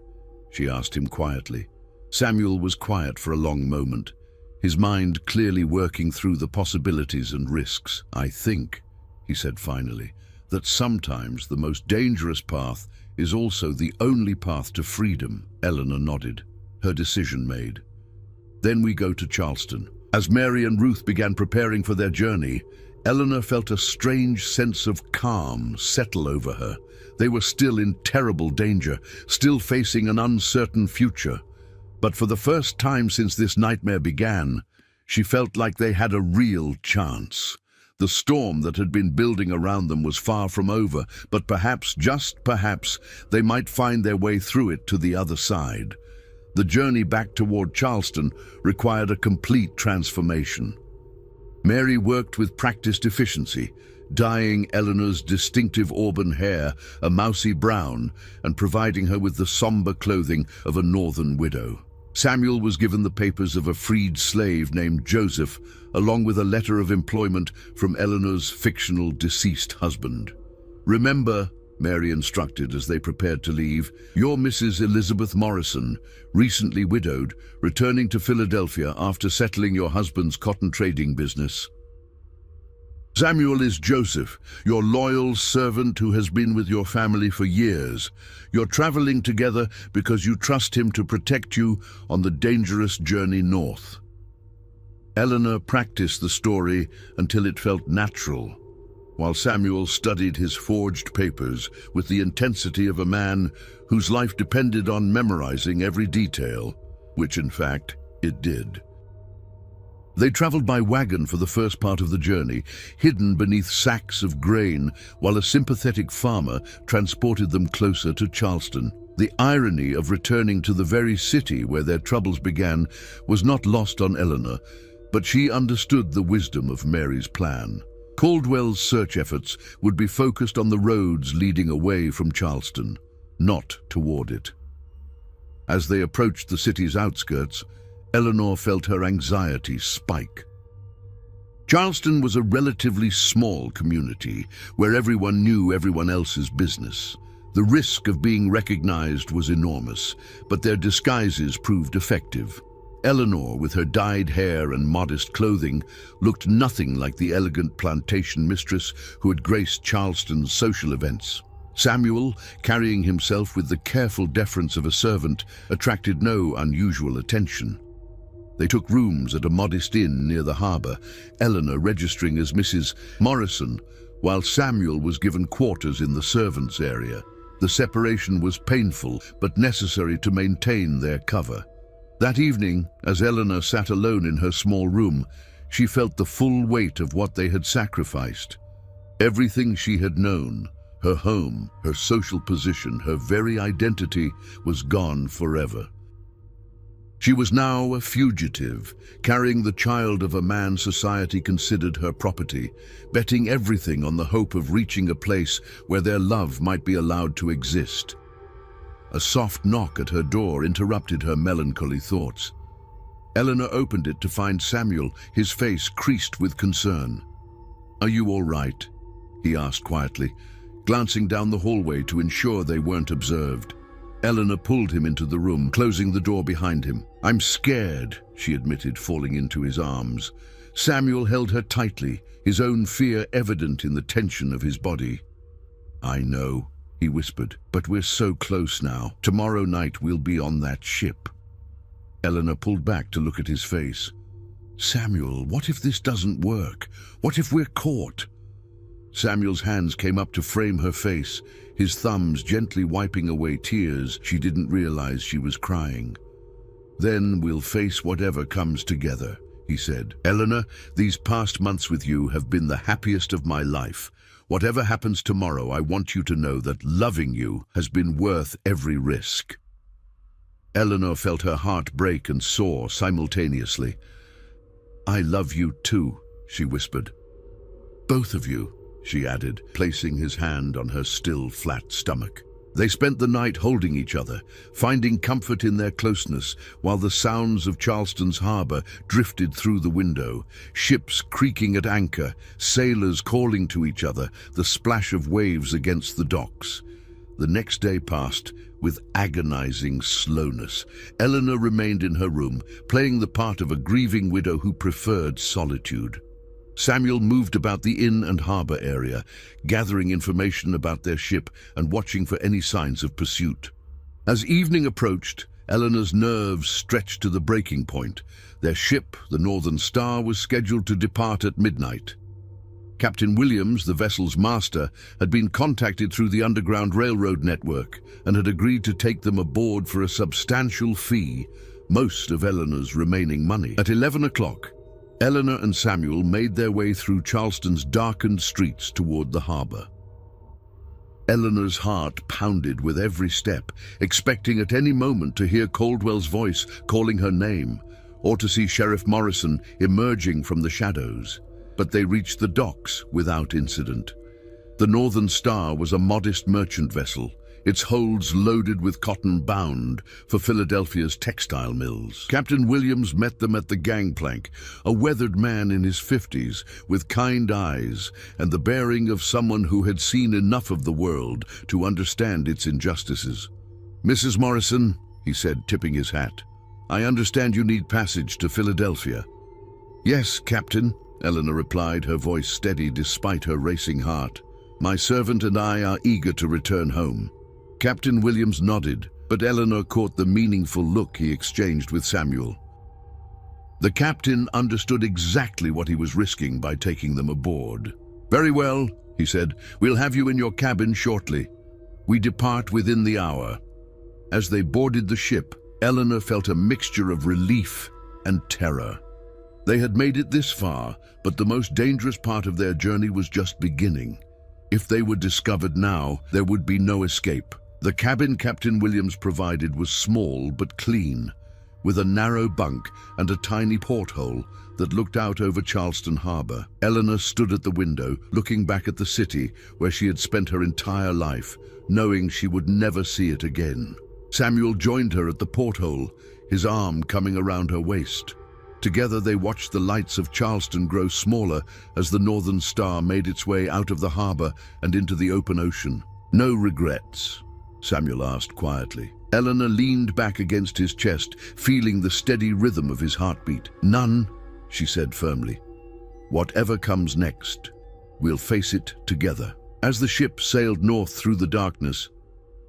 she asked him quietly. Samuel was quiet for a long moment, his mind clearly working through the possibilities and risks. "I think," he said finally, "that sometimes the most dangerous path is also the only path to freedom." Eleanor nodded, her decision made. "Then we go to Charleston." As Mary and Ruth began preparing for their journey, Eleanor felt a strange sense of calm settle over her. They were still in terrible danger, still facing an uncertain future. But for the first time since this nightmare began, she felt like they had a real chance. The storm that had been building around them was far from over, but perhaps, just perhaps, they might find their way through it to the other side. The journey back toward Charleston required a complete transformation. Mary worked with practiced efficiency, dyeing Eleanor's distinctive auburn hair a mousy brown and providing her with the somber clothing of a northern widow. Samuel was given the papers of a freed slave named Joseph, along with a letter of employment from Eleanor's fictional deceased husband. "Remember," Mary instructed as they prepared to leave, "you're Mrs. Elizabeth Morrison, recently widowed, returning to Philadelphia after settling your husband's cotton trading business. Samuel is Joseph, your loyal servant who has been with your family for years. You're traveling together because you trust him to protect you on the dangerous journey north." Eleanor practiced the story until it felt natural, while Samuel studied his forged papers with the intensity of a man whose life depended on memorizing every detail, which in fact it did. They traveled by wagon for the first part of the journey, hidden beneath sacks of grain, while a sympathetic farmer transported them closer to Charleston. The irony of returning to the very city where their troubles began was not lost on Eleanor, but she understood the wisdom of Mary's plan. Caldwell's search efforts would be focused on the roads leading away from Charleston, not toward it. As they approached the city's outskirts, Eleanor felt her anxiety spike. Charleston was a relatively small community where everyone knew everyone else's business. The risk of being recognized was enormous, but their disguises proved effective. Eleanor, with her dyed hair and modest clothing, looked nothing like the elegant plantation mistress who had graced Charleston's social events. Samuel, carrying himself with the careful deference of a servant, attracted no unusual attention. They took rooms at a modest inn near the harbour, Eleanor registering as Mrs. Morrison, while Samuel was given quarters in the servants' area. The separation was painful, but necessary to maintain their cover. That evening, as Eleanor sat alone in her small room, she felt the full weight of what they had sacrificed. Everything she had known, her home, her social position, her very identity, was gone forever. She was now a fugitive, carrying the child of a man society considered her property, betting everything on the hope of reaching a place where their love might be allowed to exist. A soft knock at her door interrupted her melancholy thoughts. Eleanor opened it to find Samuel, his face creased with concern. "Are you all right?" he asked quietly, glancing down the hallway to ensure they weren't observed. Eleanor pulled him into the room, closing the door behind him. "I'm scared," she admitted, falling into his arms. Samuel held her tightly, his own fear evident in the tension of his body. "I know," he whispered, "but we're so close now. Tomorrow night we'll be on that ship." Eleanor pulled back to look at his face. "Samuel, what if this doesn't work? What if we're caught?" Samuel's hands came up to frame her face, his thumbs gently wiping away tears she didn't realize she was crying. "Then we'll face whatever comes together," he said. "Eleanor, these past months with you have been the happiest of my life. Whatever happens tomorrow, I want you to know that loving you has been worth every risk." Eleanor felt her heart break and soar simultaneously. "I love you too," she whispered. "Both of you," she added, placing his hand on her still flat stomach. They spent the night holding each other, finding comfort in their closeness, while the sounds of Charleston's harbour drifted through the window, ships creaking at anchor, sailors calling to each other, the splash of waves against the docks. The next day passed with agonizing slowness. Eleanor remained in her room, playing the part of a grieving widow who preferred solitude. Samuel moved about the inn and harbour area, gathering information about their ship and watching for any signs of pursuit. As evening approached, Eleanor's nerves stretched to the breaking point. Their ship, the Northern Star, was scheduled to depart at midnight. Captain Williams, the vessel's master, had been contacted through the Underground Railroad network and had agreed to take them aboard for a substantial fee, most of Eleanor's remaining money. At 11 o'clock, Eleanor and Samuel made their way through Charleston's darkened streets toward the harbour. Eleanor's heart pounded with every step, expecting at any moment to hear Caldwell's voice calling her name, or to see Sheriff Morrison emerging from the shadows. But they reached the docks without incident. The Northern Star was a modest merchant vessel, its holds loaded with cotton bound for Philadelphia's textile mills. Captain Williams met them at the gangplank, a weathered man in his 50s with kind eyes and the bearing of someone who had seen enough of the world to understand its injustices. "Mrs. Morrison," he said, tipping his hat, "I understand you need passage to Philadelphia." "Yes, Captain," Eleanor replied, her voice steady despite her racing heart. "My servant and I are eager to return home." Captain Williams nodded, but Eleanor caught the meaningful look he exchanged with Samuel. The captain understood exactly what he was risking by taking them aboard. "Very well," he said, "we'll have you in your cabin shortly. We depart within the hour." As they boarded the ship, Eleanor felt a mixture of relief and terror. They had made it this far, but the most dangerous part of their journey was just beginning. If they were discovered now, there would be no escape. The cabin Captain Williams provided was small but clean, with a narrow bunk and a tiny porthole that looked out over Charleston Harbour. Eleanor stood at the window, looking back at the city where she had spent her entire life, knowing she would never see it again. Samuel joined her at the porthole, his arm coming around her waist. Together they watched the lights of Charleston grow smaller as the Northern Star made its way out of the harbour and into the open ocean. "No regrets?" Samuel asked quietly. Eleanor leaned back against his chest, feeling the steady rhythm of his heartbeat. "None," she said firmly. "Whatever comes next, we'll face it together." As the ship sailed north through the darkness,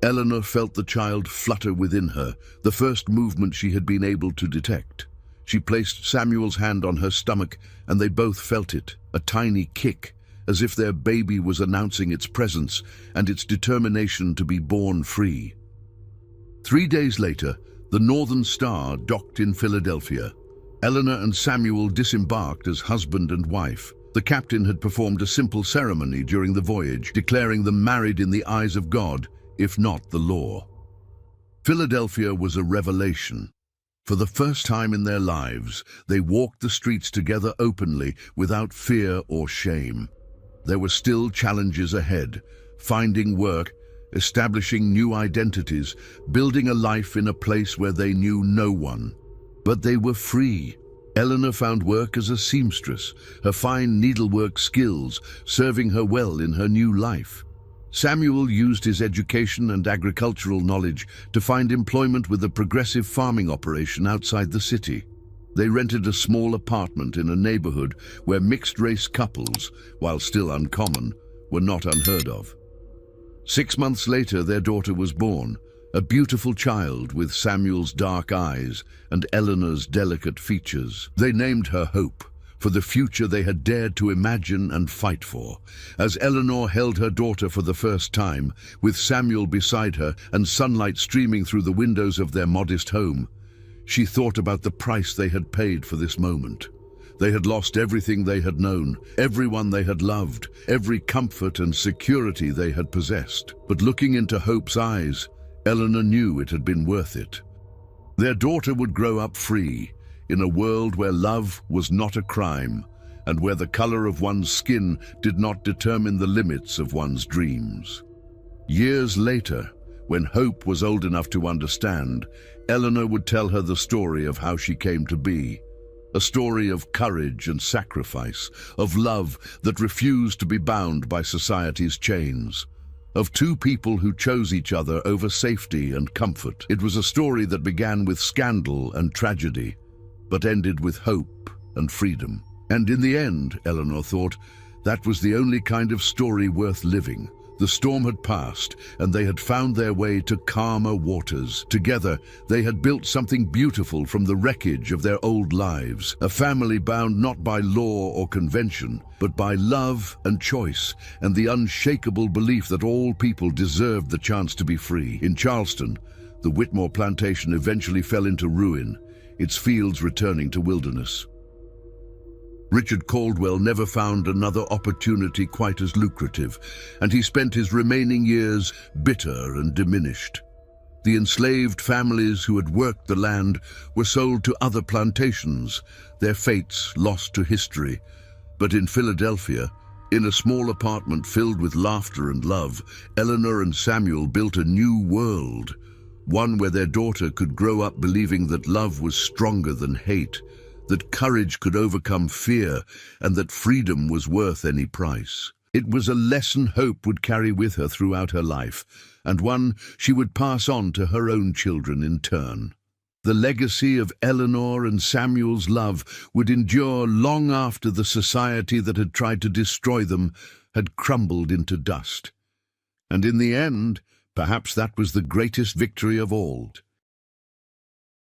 Eleanor felt the child flutter within her, the first movement she had been able to detect. She placed Samuel's hand on her stomach, and they both felt it, a tiny kick, as if their baby was announcing its presence and its determination to be born free. 3 days later, the Northern Star docked in Philadelphia. Eleanor and Samuel disembarked as husband and wife. The captain had performed a simple ceremony during the voyage, declaring them married in the eyes of God, if not the law. Philadelphia was a revelation. For the first time in their lives, they walked the streets together openly, without fear or shame. There were still challenges ahead: finding work, establishing new identities, building a life in a place where they knew no one. But they were free. Eleanor found work as a seamstress, her fine needlework skills serving her well in her new life. Samuel used his education and agricultural knowledge to find employment with a progressive farming operation outside the city. They rented a small apartment in a neighborhood where mixed-race couples, while still uncommon, were not unheard of. 6 months later, their daughter was born, a beautiful child with Samuel's dark eyes and Eleanor's delicate features. They named her Hope, for the future they had dared to imagine and fight for. As Eleanor held her daughter for the first time, with Samuel beside her and sunlight streaming through the windows of their modest home, she thought about the price they had paid for this moment. They had lost everything they had known, everyone they had loved, every comfort and security they had possessed. But looking into Hope's eyes, Eleanor knew it had been worth it. Their daughter would grow up free, in a world where love was not a crime, and where the color of one's skin did not determine the limits of one's dreams. Years later, when Hope was old enough to understand, Eleanor would tell her the story of how she came to be. A story of courage and sacrifice, of love that refused to be bound by society's chains, of two people who chose each other over safety and comfort. It was a story that began with scandal and tragedy, but ended with hope and freedom. And in the end, Eleanor thought, that was the only kind of story worth living. The storm had passed, and they had found their way to calmer waters. Together, they had built something beautiful from the wreckage of their old lives, a family bound not by law or convention, but by love and choice, and the unshakable belief that all people deserved the chance to be free. In Charleston, the Whitmore plantation eventually fell into ruin, its fields returning to wilderness. Richard Caldwell never found another opportunity quite as lucrative, and he spent his remaining years bitter and diminished. The enslaved families who had worked the land were sold to other plantations, their fates lost to history. But in Philadelphia, in a small apartment filled with laughter and love, Eleanor and Samuel built a new world, one where their daughter could grow up believing that love was stronger than hate, that courage could overcome fear, and that freedom was worth any price. It was a lesson Hope would carry with her throughout her life, and one she would pass on to her own children in turn. The legacy of Eleanor and Samuel's love would endure long after the society that had tried to destroy them had crumbled into dust. And in the end, perhaps that was the greatest victory of all.